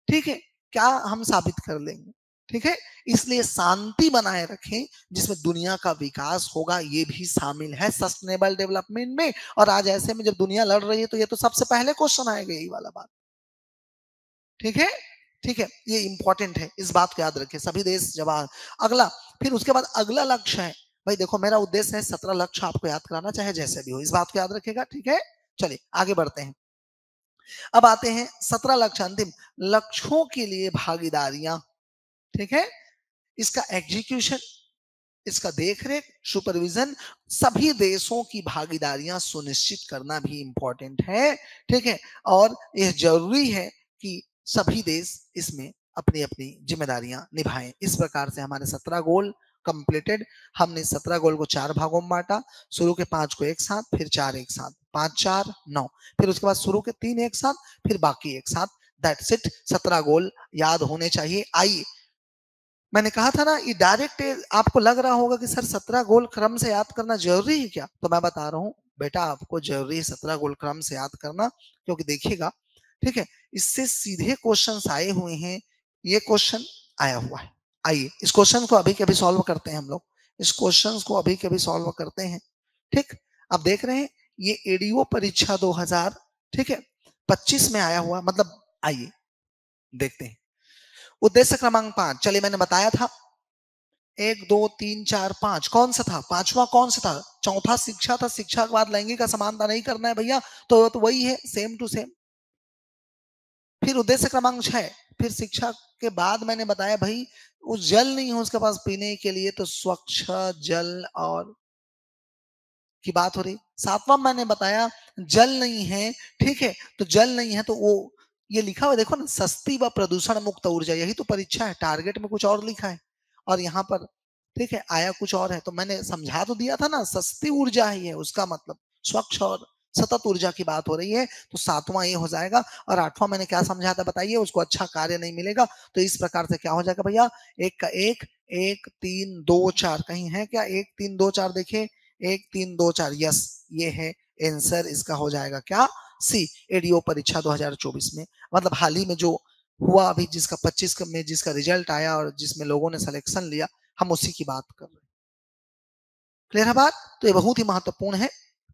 ठीक है, क्या हम साबित कर लेंगे, ठीक है, इसलिए शांति बनाए रखें जिसमें दुनिया का विकास होगा, ये भी शामिल है सस्टेनेबल डेवलपमेंट में। और आज ऐसे में जब दुनिया लड़ रही है, तो ये तो सबसे पहले क्वेश्चन आएगा यही वाला बात, ठीक है। ठीक है, ये इंपॉर्टेंट है, इस बात को याद रखें सभी देश जवाब। अगला, फिर उसके बाद अगला लक्ष्य है, भाई देखो मेरा उद्देश्य है 17 लक्ष्य आपको याद कराना, चाहे जैसे भी हो, इस बात को याद रखेगा। ठीक है, चलिए आगे बढ़ते हैं। अब आते हैं 17 लक्ष्य, अंतिम लक्ष्यों के लिए भागीदारियां। ठीक है, इसका एग्जीक्यूशन, इसका देखरेख, सुपरविजन, सभी देशों की भागीदारियां सुनिश्चित करना भी इंपॉर्टेंट है। ठीक है, और यह जरूरी है कि सभी देश इसमें अपनी अपनी जिम्मेदारियां निभाएं। इस प्रकार से हमारे 17 गोल कंप्लीटेड। हमने 17 गोल को 4 भागों में बांटा, शुरू के 5 को एक साथ, फिर 4 एक साथ, 5 4 9, फिर उसके बाद शुरू के 3 एक साथ, फिर बाकी एक साथ। दैट्स इट, 17 गोल याद होने चाहिए। आइए, मैंने कहा था ना, ये डायरेक्ट आपको लग रहा होगा कि सर 17 गोल क्रम से याद करना जरूरी है क्या, तो मैं बता रहा हूं बेटा, आपको जरूरी है 17 गोल क्रम से याद करना, क्योंकि देखिएगा, ठीक है, इससे सीधे क्वेश्चंस आए हुए हैं। ये क्वेश्चन आया हुआ है, आइए इस क्वेश्चन को अभी के अभी सॉल्व करते हैं हम लोग। इस क्वेश्चन को अभी के अभी सॉल्व करते हैं। ठीक, अब देख रहे हैं ये एडीओ परीक्षा 2000, ठीक है, 25 में आया हुआ, मतलब आइए देखते हैं। उद्देश्य क्रमांक 5, चलिए मैंने बताया था 1 2 3 4 5, कौन सा था पांचवा, कौन सा था, चौथा शिक्षा था। शिक्षा के बाद लैंगिक असमानता नहीं करना है भैया, तो वही है, सेम टू सेम। फिर उद्देश्य क्रमांक 6, फिर शिक्षा के बाद मैंने बताया भाई उस जल नहीं है उसके पास पीने के लिए, तो स्वच्छ जल और की बात हो रही। 7वां मैंने बताया जल नहीं है, ठीक है, तो जल नहीं है तो वो ये लिखा हुआ देखो ना, सस्ती व प्रदूषण मुक्त ऊर्जा, यही तो परीक्षा है, टारगेट में कुछ और लिखा है और यहाँ पर ठीक है आया कुछ और है। तो मैंने समझा तो दिया था ना, सस्ती ऊर्जा ही है उसका मतलब, स्वच्छ और सतत ऊर्जा की बात हो रही है, तो 7वां ये हो जाएगा। और 8वां मैंने क्या समझा था बताइए, उसको अच्छा कार्य नहीं मिलेगा, तो इस प्रकार से क्या हो जाएगा भैया, एक का एक, 1 3 2 4, कहीं है क्या 1 3 2 4, देखिए 1 3 2 4, यस ये है आंसर, इसका हो जाएगा क्या, सी। एडीओ परीक्षा 2024 में, मतलब हाल ही में जो हुआ अभी, जिसका 25 में जिसका रिजल्ट आया और जिसमें लोगों ने सिलेक्शन लिया, हम उसी की बात कर रहे हैं। क्लियर है बात, तो ये बहुत ही महत्वपूर्ण है।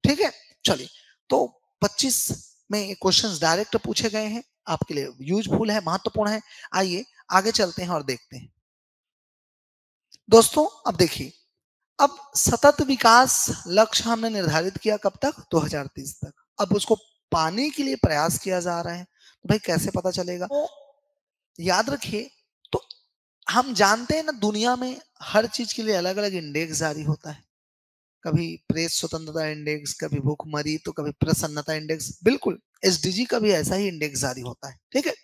ठीक है, चलिए, तो 25 में क्वेश्चंस डायरेक्ट पूछे गए हैं, आपके लिए यूजफुल है, महत्वपूर्ण है। आइए आगे चलते हैं और देखते हैं दोस्तों। अब देखिए, अब सतत विकास लक्ष्य हमने निर्धारित किया कब तक, 2030 तक। अब उसको पाने के लिए प्रयास किया जा रहा है, तो भाई कैसे पता चलेगा, तो याद रखिए, तो हम जानते हैं ना, दुनिया में हर चीज के लिए अलग अलग इंडेक्स जारी होता है, कभी प्रेस स्वतंत्रता इंडेक्स, कभी भूखमरी, तो कभी प्रसन्नता इंडेक्स, बिल्कुल एसडीजी का भी ऐसा ही इंडेक्स जारी होता है। ठीक है,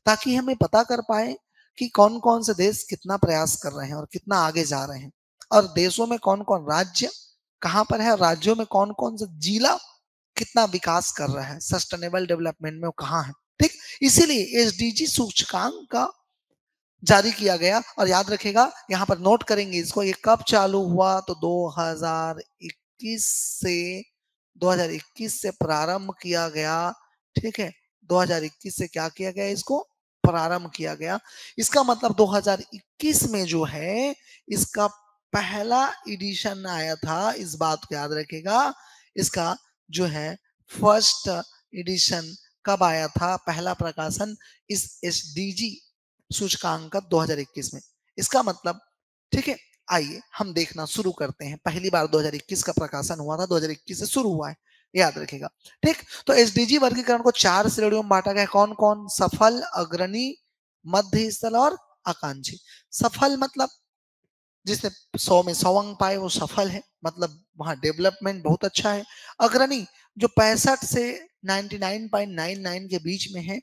ताकि हमें पता कर पाए कि कौन कौन से देश कितना प्रयास कर रहे हैं और कितना आगे जा रहे हैं, और देशों में कौन कौन राज्य कहां पर है, और राज्यों में कौन कौन सा जिला कितना विकास कर रहा है, सस्टेनेबल डेवलपमेंट में वो कहाँ है। ठीक, इसीलिए एसडीजी सूचकांक का जारी किया गया। और याद रखेगा, यहाँ पर नोट करेंगे इसको, ये कब चालू हुआ, तो 2021 से 2021 से प्रारंभ किया गया। ठीक है, 2021 से क्या किया गया, इसको प्रारंभ किया गया। इसका मतलब 2021 में जो है इसका पहला एडिशन आया था, इस बात को याद रखेगा। इसका जो है फर्स्ट एडिशन कब आया था, पहला प्रकाशन इस एसडीजी सूचकांक 2021 में। इसका मतलब, ठीक है, आइए हम देखना शुरू करते हैं। पहली बार 2021 का प्रकाशन हुआ था, 2021 से शुरू हुआ है, याद रखिएगा। ठीक, तो एसडीजी वर्गीकरण को 4 श्रेणियों में बांटा गया, कौन कौन, सफल, अग्रणी, मध्य स्तर और आकांक्षी। सफल मतलब जिसने 100 में 100 अंक पाए वो सफल है, मतलब वहां डेवलपमेंट बहुत अच्छा है। अग्रणी जो 65 से 99.99 के बीच में है,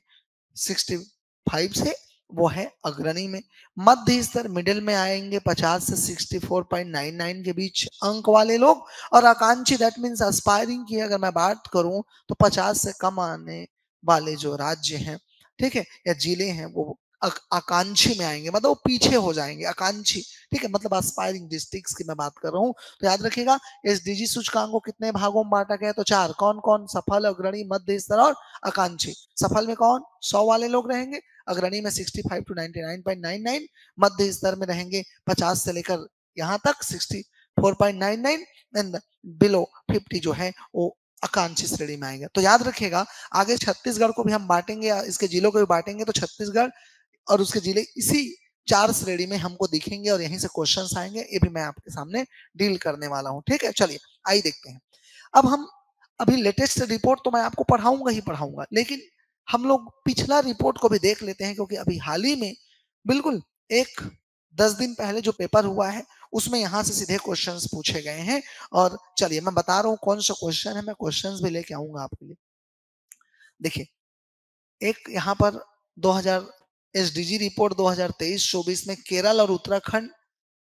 65 से, वो है अग्रणी में। मध्य स्तर मिडिल में आएंगे 50 से 64.99 के बीच अंक वाले लोग। और आकांक्षी दैट मीन्स एस्पायरिंग की अगर मैं बात करूं, तो 50 से कम आने वाले जो राज्य हैं, ठीक है, या जिले हैं, वो आकांक्षी में आएंगे, मतलब वो पीछे हो जाएंगे, आकांक्षी। ठीक है, मतलब एस्पायरिंग डिस्ट्रिक्ट्स की मैं बात कर रहा हूँ। तो याद रखिएगा, एसडीजी सूचकांक को कितने भागों में बांटा गया, तो 4, कौन कौन, सफल, अग्रणी, मध्य स्तर और आकांक्षी। सफल में कौन, 100 वाले लोग रहेंगे, अग्रणी में 65 टू 99.99, मध्य स्तर में रहेंगे 50 से लेकर यहाँ तक 64.99, एंड बिलो 50 जो है वो आकांक्षी श्रेणी में आएंगे। तो याद रखिएगा, आगे छत्तीसगढ़ को भी हम बांटेंगे, इसके जिलों को भी बांटेंगे, तो छत्तीसगढ़ और उसके जिले इसी 4 श्रेणी में हमको दिखेंगे और यहीं से क्वेश्चंस आएंगे, ये भी मैं आपके सामने डील करने वाला हूँ। ठीक है, चलिए आइए देखते हैं। अब हम अभी लेटेस्ट रिपोर्ट तो मैं आपको पढ़ाऊंगा ही पढ़ाऊंगा, लेकिन हम लोग पिछला रिपोर्ट को भी देख लेते हैं, क्योंकि अभी हाल ही में बिल्कुल एक 10 दिन पहले जो पेपर हुआ है उसमें यहाँ से सीधे क्वेश्चंस पूछे गए हैं। और चलिए मैं बता रहा हूँ कौन सा क्वेश्चन है, मैं क्वेश्चंस भी लेके आऊंगा आपके लिए। देखिए, एक यहाँ पर 2000 एसडीजी रिपोर्ट 2023-24 में केरल और उत्तराखंड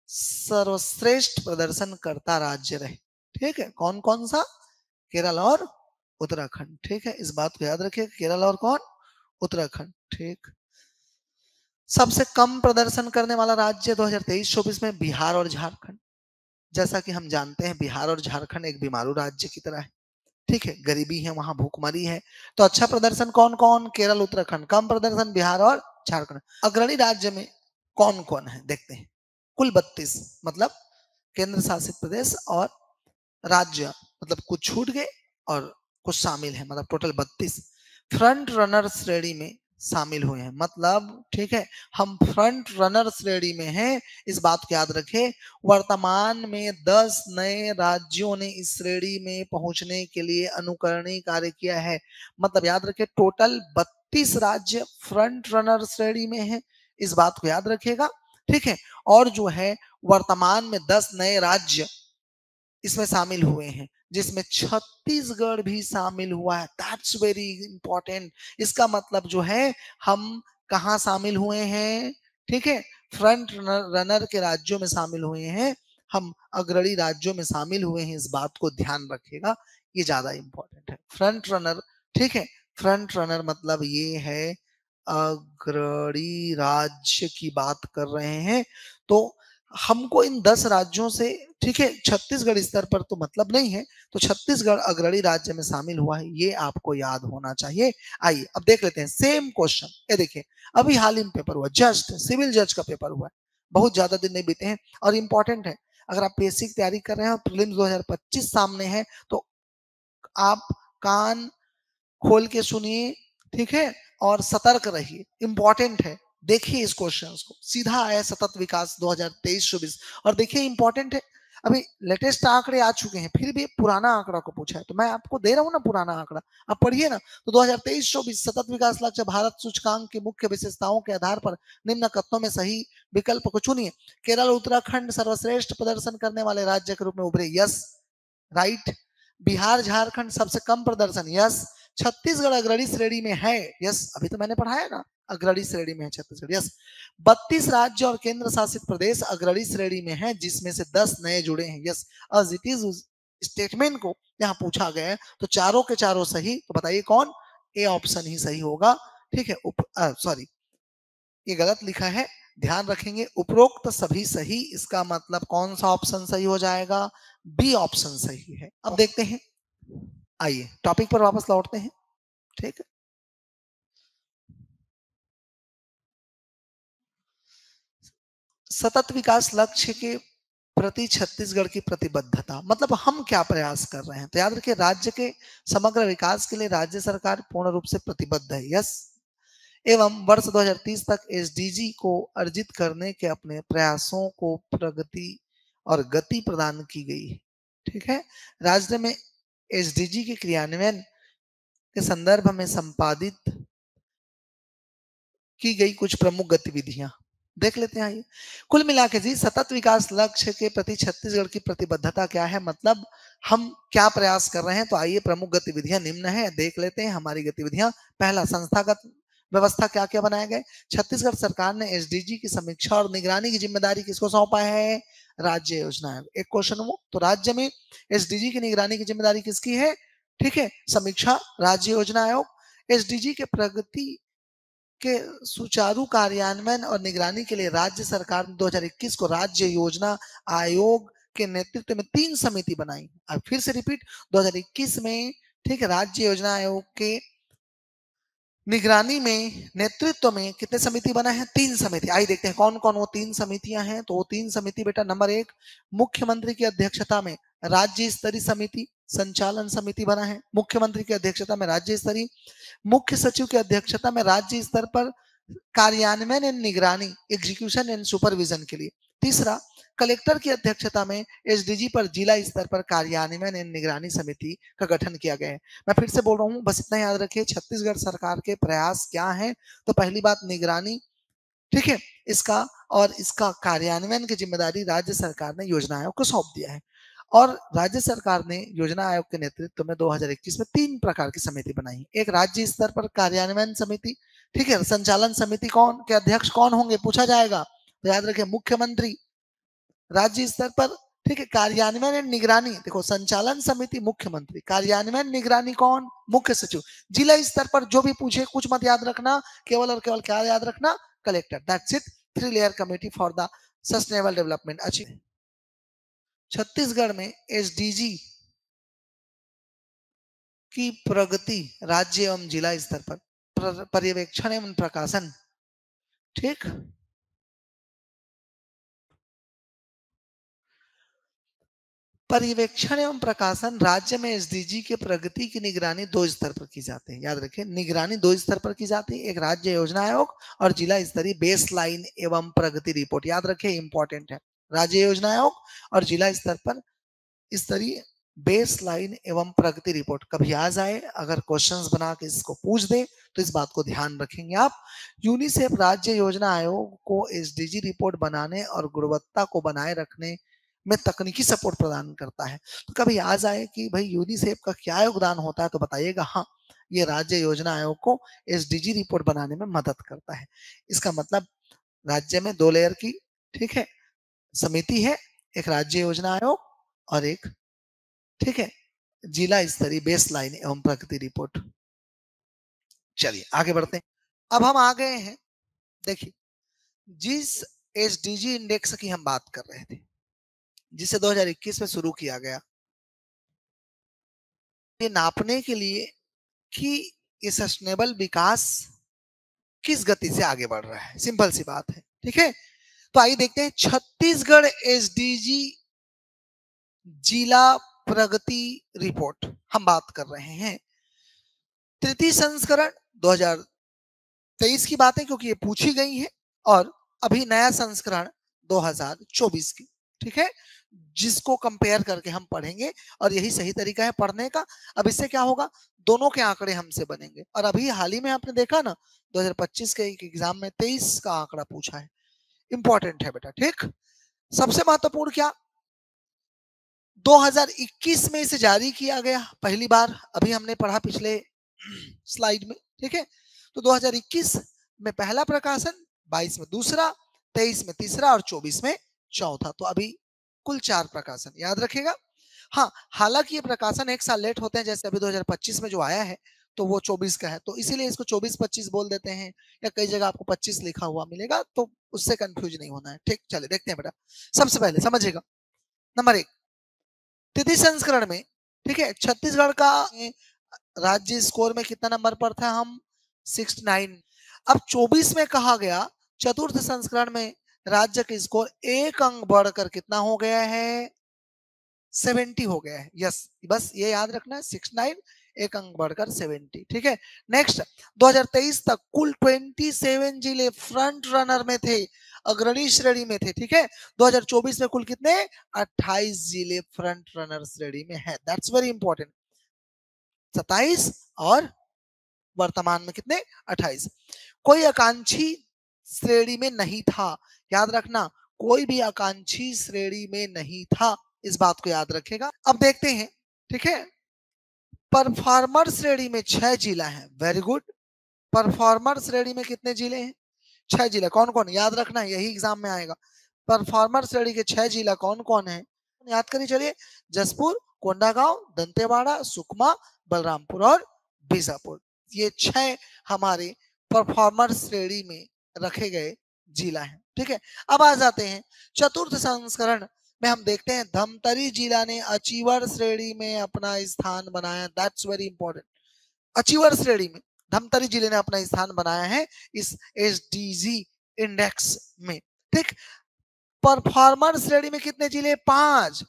सर्वश्रेष्ठ प्रदर्शन करता राज्य रहे। ठीक है, कौन कौन सा? केरल और उत्तराखंड। ठीक है, इस बात को याद रखिए, केरल और कौन? उत्तराखंड। ठीक। सबसे कम प्रदर्शन करने वाला राज्य 2023-24 में बिहार और झारखंड। जैसा कि हम जानते हैं बिहार और झारखंड एक बीमारू राज्य की तरह है। ठीक है, गरीबी है वहां, भूखमरी है। तो अच्छा प्रदर्शन कौन कौन? केरल उत्तराखंड। कम प्रदर्शन बिहार और झारखंड। अग्रणी राज्य में कौन कौन है देखते हैं। कुल 32, मतलब केंद्र शासित प्रदेश और राज्य, मतलब कुछ छूट गए और कुछ शामिल है, मतलब टोटल 32 फ्रंट रनर श्रेणी में शामिल हुए हैं। मतलब ठीक है, हम फ्रंट रनर श्रेणी में हैं, इस बात को याद रखें। वर्तमान में 10 नए राज्यों ने इस श्रेणी में पहुंचने के लिए अनुकरणीय कार्य किया है। मतलब याद रखें, टोटल 32 राज्य फ्रंट रनर श्रेणी में है, इस बात को याद रखिएगा। ठीक है, और जो है वर्तमान में 10 नए राज्य इसमें शामिल हुए हैं, जिसमें छत्तीसगढ़ भी शामिल हुआ है। That's very important. इसका मतलब जो है हम कहाँ शामिल हुए हैं? ठीक है, फ्रंट रनर के राज्यों में शामिल हुए हैं, हम अग्रणी राज्यों में शामिल हुए हैं, इस बात को ध्यान रखिएगा, ये ज्यादा इंपॉर्टेंट है। फ्रंट रनर, ठीक है, फ्रंट रनर मतलब ये है अग्रणी राज्य की बात कर रहे हैं। तो हमको इन 10 राज्यों से, ठीक है, छत्तीसगढ़ स्तर पर तो मतलब नहीं है, तो छत्तीसगढ़ अग्रणी राज्य में शामिल हुआ है, ये आपको याद होना चाहिए। आइए अब देख लेते हैं सेम क्वेश्चन। ये देखिए, अभी हाल ही में पेपर हुआ, जस्ट सिविल जज का पेपर हुआ है, बहुत ज्यादा दिन नहीं बीते हैं और इंपॉर्टेंट है। अगर आप पीएससी की तैयारी कर रहे हैं और प्रीलिम्स 2025 सामने है, तो आप कान खोल के सुनिए, ठीक है, और सतर्क रहिए, इंपॉर्टेंट है। देखिए इस क्वेश्चन को, सीधा आया सतत विकास 2023-24 और देखिए इंपॉर्टेंट है। अभी लेटेस्ट आंकड़े आ चुके हैं, फिर भी पुराना आंकड़ा को पूछा है, तो मैं आपको दे रहा हूं ना पुराना आंकड़ा, आप पढ़िए ना। तो 2023-24 सतत विकास लक्ष्य भारत सूचकांक की मुख्य विशेषताओं के आधार पर निम्न कथनों में सही विकल्प को चुनिए। केरल उत्तराखंड सर्वश्रेष्ठ प्रदर्शन करने वाले राज्य के रूप में उभरे, यस, राइट। बिहार झारखंड सबसे कम प्रदर्शन, यस। छत्तीसगढ़ अग्रणी श्रेणी में है, यस, अभी तो मैंने पढ़ाया ना, अग्रणी श्रेणी में है छत्तीसगढ़, यस। 32 राज्य और केंद्र शासित प्रदेश अग्रणी श्रेणी में है, जिसमें से 10 नए जुड़े हैं, yes. As it is statement को यहाँ पूछा गया है, तो चारों के चारों सही, तो बताइए कौन? ए ऑप्शन ही सही होगा। ठीक है, सॉरी, ये गलत लिखा है, ध्यान रखेंगे। उपरोक्त सभी सही, इसका मतलब कौन सा ऑप्शन सही हो जाएगा? बी ऑप्शन सही है। अब देखते हैं, आइए टॉपिक पर वापस लौटते हैं। ठीक है, सतत विकास लक्ष्य के प्रति छत्तीसगढ़ की प्रतिबद्धता, मतलब हम क्या प्रयास कर रहे हैं? तो याद रखिए, राज्य के समग्र विकास के लिए राज्य सरकार पूर्ण रूप से प्रतिबद्ध है, यस। एवं वर्ष 2030 तक एसडीजी को अर्जित करने के अपने प्रयासों को प्रगति और गति प्रदान की गई है। ठीक है, राज्य में एसडीजी के क्रियान्वयन के संदर्भ में संपादित की गई कुछ प्रमुख गतिविधियां देख लेते हैं। आइए, कुल मिला के जी सतत विकास लक्ष्य के प्रति छत्तीसगढ़ की प्रतिबद्धता क्या है, मतलब हम क्या प्रयास कर रहे हैं? तो आइए, प्रमुख गतिविधियां निम्न है, देख लेते हैं हमारी गतिविधियां। पहला, संस्थागत व्यवस्था क्या क्या बनाए गए? छत्तीसगढ़ सरकार ने एसडीजी की समीक्षा और निगरानी की जिम्मेदारी किसको सौंपा है? राज्य योजना आयोग। एक क्वेश्चन वो, तो राज्य में एसडीजी की निगरानी की जिम्मेदारी किसकी है? ठीक है, समीक्षा राज्य योजना आयोग। एसडीजी के प्रगति के सुचारू कार्यान्वयन और निगरानी के लिए राज्य सरकार ने 2021 को राज्य योजना आयोग के नेतृत्व में 3 समिति बनाई। अब फिर से रिपीट, 2021 में, ठीक है, राज्य योजना आयोग के निगरानी में, नेतृत्व में कितने समिति बना है? 3 समिति। आइए देखते हैं कौन कौन वो 3 समितियां हैं। तो वो 3 समिति बेटा, नंबर 1, मुख्यमंत्री की अध्यक्षता में राज्य स्तरीय समिति संचालन समिति बना है। मुख्यमंत्री की अध्यक्षता में राज्य स्तरीय, मुख्य सचिव की अध्यक्षता में राज्य स्तर पर कार्यान्वयन एंड निगरानी, एग्जीक्यूशन एंड सुपरविजन के लिए। तीसरा, कलेक्टर की अध्यक्षता में एसडीजी पर जिला स्तर पर कार्यान्वयन एवं निगरानी समिति का गठन किया गया है। मैं फिर से बोल रहा हूँ, बस इतना याद रखिए, छत्तीसगढ़ सरकार के प्रयास क्या है। तो पहली बात निगरानी, ठीक है, इसका और इसका कार्यान्वयन की जिम्मेदारी राज्य सरकार ने योजना आयोग को सौंप दिया है। और राज्य सरकार ने योजना आयोग के नेतृत्व में 2021 में 3 प्रकार की समिति बनाई। एक राज्य स्तर पर कार्यान्वयन समिति, ठीक है, संचालन समिति कौन के अध्यक्ष कौन होंगे पूछा जाएगा, तो याद रखें मुख्यमंत्री। राज्य स्तर पर, ठीक है, कार्यान्वयन एवं निगरानी, देखो संचालन समिति मुख्यमंत्री, कार्यान्वयन निगरानी कौन, मुख्य सचिव। जिला स्तर पर जो भी पूछे कुछ मत याद रखना, केवल और केवल क्या याद रखना, collector. That's it. 3 layer committee for the sustainable development achieve. Chhattisgarh में एसडीजी की प्रगति राज्य एवं जिला स्तर पर पर्यवेक्षण एवं प्रकाशन, ठीक, पर्यवेक्षण एवं प्रकाशन राज्य में एसडीजी के प्रगति की निगरानी 2 स्तर पर की जाती है। याद रखें, निगरानी 2 स्तर पर की जाती है, एक राज्य योजना आयोग और जिला स्तरीय बेसलाइन एवं प्रगति रिपोर्ट। याद रखें, इंपॉर्टेंट है, राज्य योजना आयोग और जिला स्तर पर स्तरीय बेसलाइन एवं प्रगति रिपोर्ट। कभी आ जाए अगर क्वेश्चंस बना के इसको पूछ दे तो इस बात को ध्यान रखेंगे आप। यूनिसेफ राज्य योजना आयोग को एसडीजी रिपोर्ट बनाने और गुणवत्ता को बनाए रखने में तकनीकी सपोर्ट प्रदान करता है। तो कभी आ जाए कि भाई यूनिसेफ का क्या योगदान होता है तो बताइएगा, हाँ ये राज्य योजना आयोग को एसडीजी रिपोर्ट बनाने में मदद करता है। इसका मतलब राज्य में 2 लेयर की, ठीक है, समिति है, एक राज्य योजना आयोग और एक, ठीक है, जिला स्तरीय बेसलाइन एवं प्रगति रिपोर्ट। चलिए आगे बढ़ते हैं। अब हम आ गए हैं, देखिए, जिस एसडीजी इंडेक्स की हम बात कर रहे थे, जिसे 2021 में शुरू किया गया, ये नापने के लिए कि ये सस्टेनेबल विकास किस गति से आगे बढ़ रहा है, सिंपल सी बात है, ठीक है। तो आइए देखते हैं छत्तीसगढ़ एसडीजी जिला प्रगति रिपोर्ट हम बात कर रहे हैं। तृतीय संस्करण 2023 की बात है क्योंकि ये पूछी गई है, और अभी नया संस्करण 2024 की, ठीक है, जिसको कंपेयर करके हम पढ़ेंगे और यही सही तरीका है पढ़ने का। अब इससे क्या होगा, दोनों के आंकड़े हमसे बनेंगे। और अभी हाल ही में आपने देखा ना 2025 के एक एग्जाम में 23 का आंकड़ा पूछा है, इंपॉर्टेंट है बेटा, ठीक। सबसे महत्वपूर्ण क्या, 2021 में इसे जारी किया गया पहली बार, अभी हमने पढ़ा पिछले स्लाइड में, ठीक है। तो 2021 में पहला प्रकाशन, 22 में दूसरा, 23 में तीसरा और 24 में चौथा। तो अभी कुल 4 प्रकाशन, याद रखेगा। हाँ, हालांकि ये प्रकाशन 1 साल लेट होते हैं, जैसे अभी 2025 में जो आया है तो वो 24 का है, तो इसीलिए इसको 24-25 बोल देते हैं, या कई जगह आपको 25 लिखा हुआ मिलेगा, तो उससे कंफ्यूज नहीं होना है, ठीक। चलिए देखते हैं बेटा, सबसे पहले समझिएगा, नंबर 1 तृतीय संस्करण में, ठीक है, छत्तीसगढ़ का राज्य स्कोर में कितना नंबर पर था, हम 69। अब 24 में कहा गया चतुर्थ संस्करण में राज्य का स्कोर 1 अंक बढ़कर कितना हो गया है, 70 हो गया है। यस, बस ये याद रखना है, 69 1 अंक बढ़कर 70, ठीक है। नेक्स्ट 2023 तक कुल 27 जिले फ्रंट रनर में थे, अग्रणी श्रेणी में थे, ठीक है। 2024 में कुल कितने, 28 जिले फ्रंट रनर श्रेणी में है। दैट्स वेरी इंपॉर्टेंट, 27 और वर्तमान में कितने, 28। कोई आकांक्षी श्रेणी में नहीं था, याद रखना, कोई भी आकांक्षी श्रेणी में नहीं था, इस बात को याद रखेगा। अब देखते हैं, ठीक है, परफॉर्मर श्रेणी में 6 जिला हैं, वेरी गुड। परफॉर्मर श्रेणी में कितने जिले हैं, 6 जिला। कौन कौन, याद रखना, यही एग्जाम में आएगा। परफॉर्मर श्रेणी के 6 जिला कौन कौन है, याद करिए, चलिए, जसपुर, कोंडागांव, दंतेवाड़ा, सुकमा, बलरामपुर और बीजापुर। ये 6 हमारे परफॉर्मर श्रेणी में रखे गए जिला हैं, ठीक है। अब आ जाते हैं चतुर्थ संस्करण में, हम देखते हैं धमतरी जिला ने अचीवर श्रेणी में अपना स्थान बनाया। दैट्स वेरी इंपॉर्टेंट, अचीवर श्रेणी में धमतरी जिले ने अपना स्थान बनाया है इस एसडीजी इंडेक्स में, ठीक। परफॉर्मर श्रेणी में कितने जिले, 5।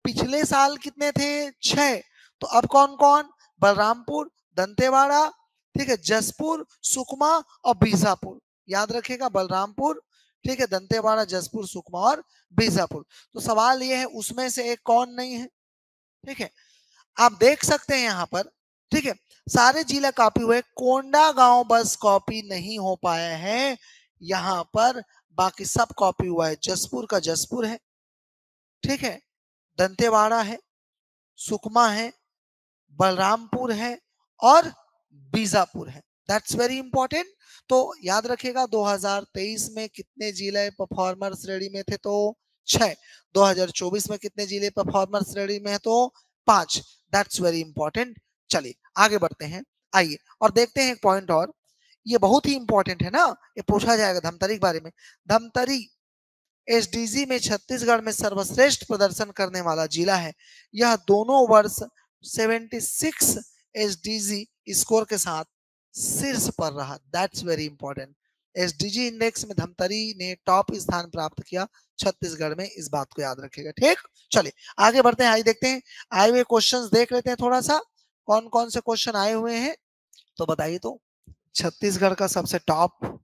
पिछले साल कितने थे, 6। तो अब कौन कौन, बलरामपुर, दंतेवाड़ा, ठीक है, जसपुर, सुकमा और बीजापुर। याद रखिएगा, बलरामपुर, ठीक है, दंतेवाड़ा, जसपुर, सुकमा और बीजापुर। तो सवाल ये है उसमें से एक कौन नहीं है। ठीक है, आप देख सकते हैं यहाँ पर, ठीक है, सारे जिला कॉपी हुए, कोंडा गांव बस कॉपी नहीं हो पाया है यहाँ पर, बाकी सब कॉपी हुआ है। जसपुर का जसपुर है, ठीक है, दंतेवाड़ा है, सुकमा है, बलरामपुर है और बीजापुर है। That's very important. तो याद रखिएगा 2023 में कितने जिले परफॉर्मर श्रेणी में थे, तो 6। 2024 में कितने जिले परफॉर्मर श्रेणी में है, तो 5। That's very important. चलिए आगे बढ़ते हैं, आइए और देखते हैं एक पॉइंट और, ये बहुत ही इंपॉर्टेंट है ना, ये पूछा जाएगा धमतरी के बारे में। धमतरी एसडीजी में छत्तीसगढ़ में सर्वश्रेष्ठ प्रदर्शन करने वाला जिला है। यह दोनों वर्ष 76 एसडीजी स्कोर के साथ शीर्ष पर रहा। That's very important. SDG index में धमतरी ने टॉप स्थान प्राप्त किया छत्तीसगढ़ में, इस बात को याद रखिएगा। ठीक, चलिए आगे बढ़ते हैं, आइए देखते हैं आए हुए क्वेश्चंस देख लेते हैं थोड़ा सा, कौन कौन से क्वेश्चन आए हुए हैं तो बताइए। तो छत्तीसगढ़ का सबसे टॉप,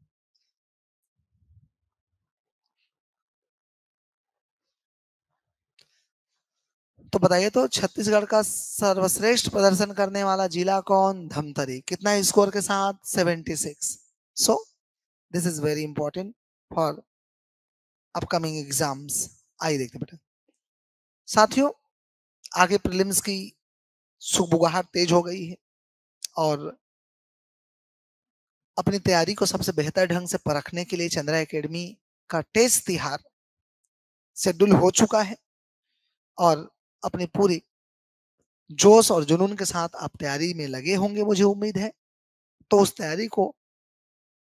तो बताइए तो छत्तीसगढ़ का सर्वश्रेष्ठ प्रदर्शन करने वाला जिला कौन, धमतरी। कितना स्कोर के साथ, 76। So this is very important for upcoming exams. आइए देखते हैं बेटा साथियों, आगे प्रीलिम्स की सुगबुगाहट तेज हो गई है और अपनी तैयारी को सबसे बेहतर ढंग से परखने के लिए चंद्रा एकेडमी का टेस्ट तिहार शेड्यूल हो चुका है और अपनी पूरी जोश और जुनून के साथ आप तैयारी में लगे होंगे, मुझे उम्मीद है। तो उस तैयारी को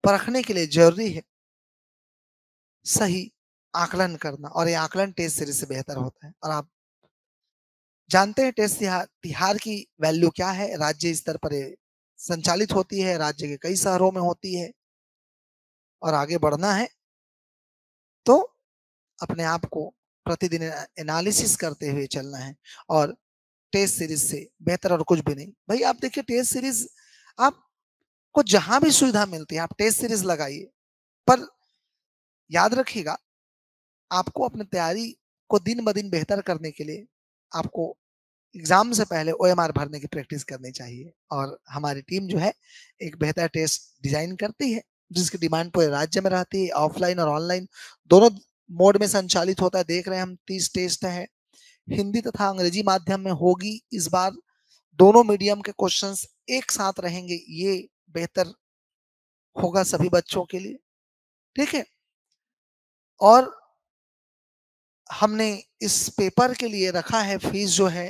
परखने के लिए जरूरी है सही आकलन करना, और ये आकलन टेस्ट सीरीज से बेहतर होता है। और आप जानते हैं टेस्ट तिहार की वैल्यू क्या है, राज्य स्तर पर संचालित होती है, राज्य के कई शहरों में होती है, और आगे बढ़ना है तो अपने आप को प्रतिदिन एनालिसिस करते हुए चलना है, और टेस्ट सीरीज से बेहतर और कुछ भी नहीं। भाई आप देखिए टेस्ट सीरीज आपको जहां भी सुविधा मिलती है आप टेस्ट सीरीज लगाइए, पर याद रखिएगा आपको अपनी तैयारी को दिन ब दिन बेहतर करने के लिए आपको एग्जाम से पहले ओएमआर भरने की प्रैक्टिस करनी चाहिए। और हमारी टीम जो है एक बेहतर टेस्ट डिजाइन करती है जिसकी डिमांड पूरे राज्य में रहती है, ऑफलाइन और ऑनलाइन दोनों मोड में संचालित होता है। देख रहे हैं हम 30 टेस्ट है, हिंदी तथा अंग्रेजी माध्यम में होगी इस बार, दोनों मीडियम के क्वेश्चंस एक साथ रहेंगे, ये बेहतर होगा सभी बच्चों के लिए। ठीक है, और हमने इस पेपर के लिए रखा है फीस जो है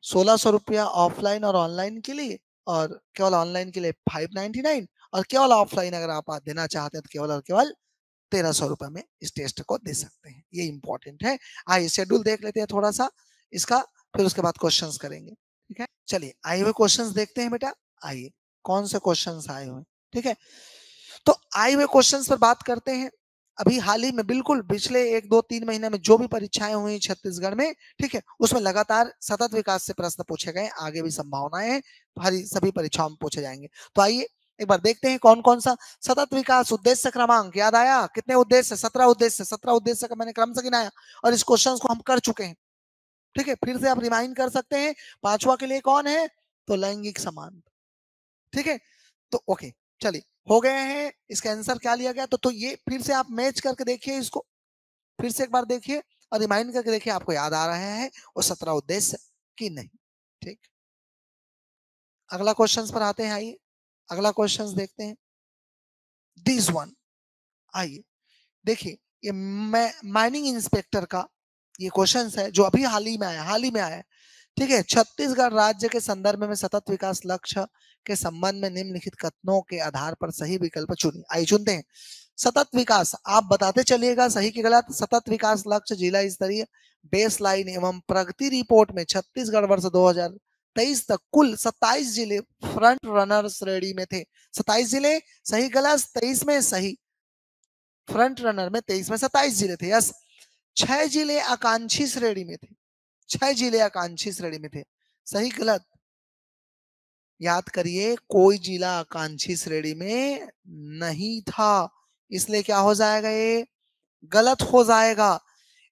1600 रुपया ऑफलाइन और ऑनलाइन के लिए, और केवल ऑनलाइन के लिए 599, और केवल ऑफलाइन अगर आप देना चाहते हैं तो केवल और केवल 1300 रुपए में इस टेस्ट को दे सकते हैं। ये इंपॉर्टेंट है। आइए शेड्यूल देख लेते हैं थोड़ा सा इसका, फिर उसके बाद क्वेश्चंस करेंगे। ठीक है, चलिए आए हुए क्वेश्चंस देखते हैं बेटा। आइए कौन से क्वेश्चंस आए हुए, ठीक है, तो आए हुए क्वेश्चंस पर बात करते हैं। अभी हाल ही में बिल्कुल पिछले 1 2 3 महीने में जो भी परीक्षाएं हुई छत्तीसगढ़ में, ठीक है, उसमें लगातार सतत विकास से प्रश्न पूछे गए, आगे भी संभावनाएं हैं हरी सभी परीक्षाओं में पूछे जाएंगे। तो आइए एक बार देखते हैं कौन कौन सा सतत विकास उद्देश्य क्रमांक याद आया, कितने उद्देश्य, 17 उद्देश्य, 17 उद्देश्य का मैंने क्रम से गिनाया और इस क्वेश्चन को हम कर चुके हैं। ठीक है, फिर से आप रिमाइंड कर सकते हैं। पांचवा के लिए कौन है, तो लैंगिक समानता। ठीक है, तो ओके चलिए हो गए हैं, इसका आंसर क्या लिया गया, तो ये फिर से आप मैच करके देखिए, इसको फिर से एक बार देखिए और रिमाइंड करके देखिए आपको याद आ रहा है वो 17 उद्देश्य कि नहीं। ठीक, अगला क्वेश्चंस पर आते हैं। आइए अगला क्वेश्चंस देखते हैं, दिस वन। आइए देखिए ये माइनिंग इंस्पेक्टर का ये क्वेश्चन है जो अभी हाल ही में आया है। ठीक है, छत्तीसगढ़ राज्य के संदर्भ में सतत विकास लक्ष्य के संबंध में निम्नलिखित कथनों के आधार पर सही विकल्प चुनिए। आइए चुनते हैं। सतत विकास आप बताते चलिएगा सही की गलत। सतत विकास लक्ष्य जिला स्तरीय बेस लाइन एवं प्रगति रिपोर्ट में छत्तीसगढ़ वर्ष 2023 तक कुल 27 जिले फ्रंट रनर श्रेणी में थे। 27 जिले सही गलत, 23 में सही, फ्रंट रनर में 23 में 27 जिले थे। यस, 6 जिले आकांक्षी श्रेणी में थे, 6 जिले आकांक्षी श्रेणी में थे, सही गलत, याद करिए, कोई जिला आकांक्षी श्रेणी में नहीं था, इसलिए क्या हो जाएगा, ये गलत हो जाएगा।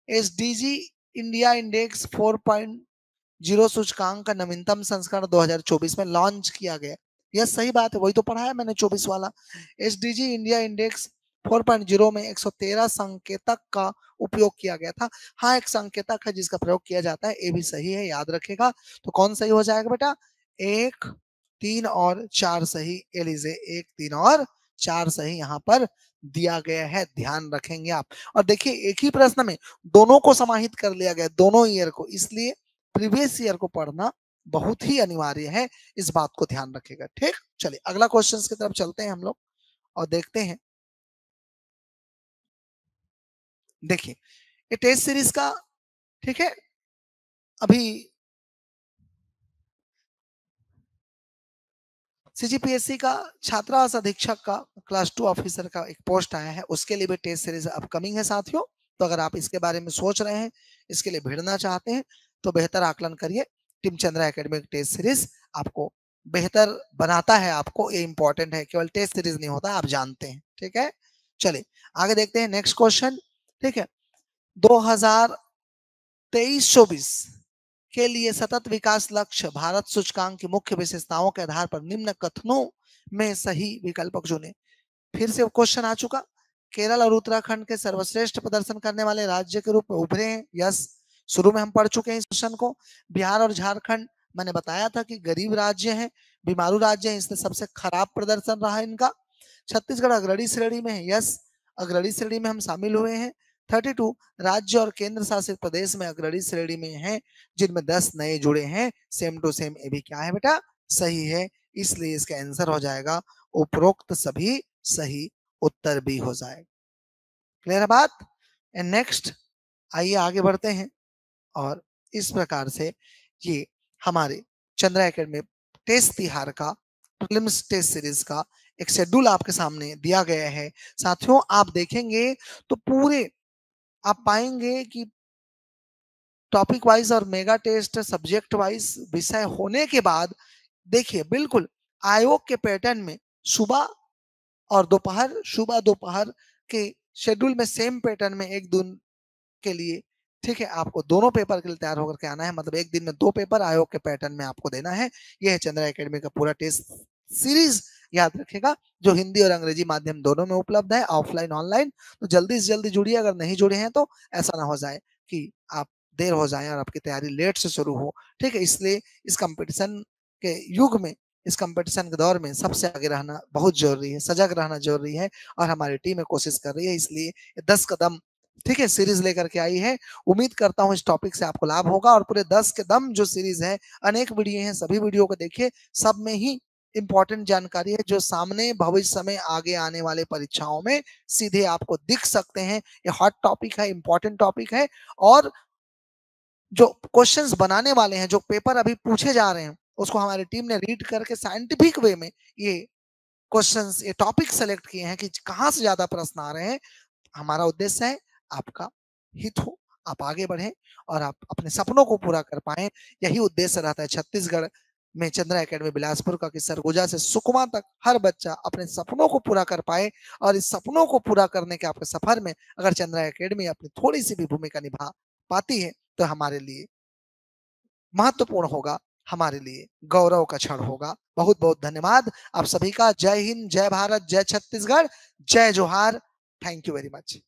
एसडीजी इंडिया इंडेक्स 4.0 सूचकांक का नवीनतम संस्करण 2024 में लॉन्च किया गया। यह सही बात है, वही तो पढ़ा है मैंने 24 वाला। एसडीजी इंडिया इंडेक्स 4.0 में 113 संकेतक का उपयोग किया गया था। हाँ, एक संकेतक है जिसका प्रयोग किया जाता है, ये भी सही है, याद रखेगा। तो कौन सही हो जाएगा बेटा, 1, 3 और 4 सही। ये लीजिए, 1, 3 और 4 सही यहाँ पर दिया गया है, ध्यान रखेंगे आप। और देखिए, एक ही प्रश्न में दोनों को समाहित कर लिया गया, दोनों ईयर को, इसलिए प्रीवियस ईयर को पढ़ना बहुत ही अनिवार्य है, इस बात को ध्यान रखेगा। ठीक, चलिए अगला क्वेश्चन की तरफ चलते हैं हम लोग और देखते हैं। देखिए, ये टेस्ट सीरीज का, ठीक है, अभी सीजीपीएससी का छात्रावास अधीक्षक का क्लास 2 ऑफिसर का एक पोस्ट आया है, उसके लिए भी टेस्ट सीरीज अपकमिंग है साथियों। तो अगर आप इसके बारे में सोच रहे हैं, इसके लिए भिड़ना चाहते हैं, तो बेहतर आकलन करिए। Team Chandra academy test series आपको बेहतर बनाता है, आपको ये इंपॉर्टेंट है, केवल टेस्ट सीरीज नहीं होता, आप जानते हैं। ठीक है, चलिए आगे देखते हैं नेक्स्ट क्वेश्चन। ठीक है, 2023-24 के लिए सतत विकास लक्ष्य भारत सूचकांक की मुख्य विशेषताओं के आधार पर निम्न कथनों में सही विकल्प चुने। फिर से क्वेश्चन आ चुका। केरल और उत्तराखंड के सर्वश्रेष्ठ प्रदर्शन करने वाले राज्य के रूप में उभरे हैं, यस। शुरू में हम पढ़ चुके हैं इस क्वेश्चन को। बिहार और झारखंड मैंने बताया था कि गरीब राज्य हैं, बीमारू राज्य हैं, इसलिए सबसे खराब प्रदर्शन रहा है इनका। छत्तीसगढ़ अग्रणी श्रेणी में है, यस, अग्रणी श्रेणी में हम शामिल हुए हैं। 32 राज्य और केंद्र शासित प्रदेश में अग्रणी श्रेणी में हैं, जिनमें 10 नए जुड़े हैं। सेम टू सेम, ये भी क्या है बेटा, सही है, इसलिए इसका आंसर हो जाएगा उपरोक्त सभी सही उत्तर भी हो जाएगा। क्लियर है बात। एंड नेक्स्ट, आइए आगे बढ़ते हैं। और इस प्रकार से ये हमारे चंद्रा एकेडमी टेस्ट तिहार का प्रीलिम्स टेस्ट सीरीज का एक शेड्यूल आपके सामने दिया गया है। साथियों, आप देखेंगे तो पूरे आप पाएंगे कि टॉपिक वाइज और मेगा टेस्ट सब्जेक्ट वाइज विषय होने के बाद, देखिए बिल्कुल आयोग के पैटर्न में सुबह और दोपहर, सुबह दोपहर के शेड्यूल में सेम पैटर्न में एक दिन के लिए, ठीक है, आपको दोनों पेपर के लिए तैयार होकर के आना है। मतलब एक दिन में 2 पेपर आयोग के पैटर्न में आपको देना है। यह है चंद्रा एकेडमी का पूरा टेस्ट सीरीज, याद रखेगा, जो हिंदी और अंग्रेजी माध्यम दोनों में उपलब्ध है, ऑफलाइन ऑनलाइन। तो जल्दी से जल्दी जुड़िए, अगर नहीं जुड़े हैं तो ऐसा ना हो जाए कि आप देर हो जाए और आपकी तैयारी लेट से शुरू हो। ठीक है, इसलिए इस कंपटीशन के युग में, इस कंपटीशन के दौर में सबसे आगे रहना बहुत जरूरी है, सजग रहना जरूरी है। और हमारी टीम कोशिश कर रही है, इसलिए 10 कदम, ठीक है, सीरीज लेकर के आई है। उम्मीद करता हूं इस टॉपिक से आपको लाभ होगा। और पूरे 10 के दम जो सीरीज है, अनेक वीडियो हैं, सभी वीडियो को देखिए, सब में ही इंपॉर्टेंट जानकारी है जो सामने भविष्य में आगे आने वाले परीक्षाओं में सीधे आपको दिख सकते हैं। ये हॉट टॉपिक है, इंपॉर्टेंट टॉपिक है। और जो क्वेश्चंस बनाने वाले हैं, जो पेपर अभी पूछे जा रहे हैं, उसको हमारी टीम ने रीड करके साइंटिफिक वे में ये क्वेश्चंस, ये टॉपिक सेलेक्ट किए हैं कि कहां से ज्यादा प्रश्न आ रहे हैं। हमारा उद्देश्य है आपका हित हो, आप आगे बढ़ें और आप अपने सपनों को पूरा कर पाए। यही उद्देश्य रहता है छत्तीसगढ़ में चंद्रा एकेडमी बिलासपुर का कि सरगुजा से सुकमा तक हर बच्चा अपने सपनों को पूरा कर पाए। और इस सपनों को पूरा करने के आपके सफर में अगर चंद्रा एकेडमी अपनी थोड़ी सी भी भूमिका निभा पाती है, तो हमारे लिए महत्वपूर्ण होगा, हमारे लिए गौरव का क्षण होगा। बहुत बहुत धन्यवाद आप सभी का। जय हिंद, जय भारत, जय छत्तीसगढ़, जय जोहार। Thank you very much.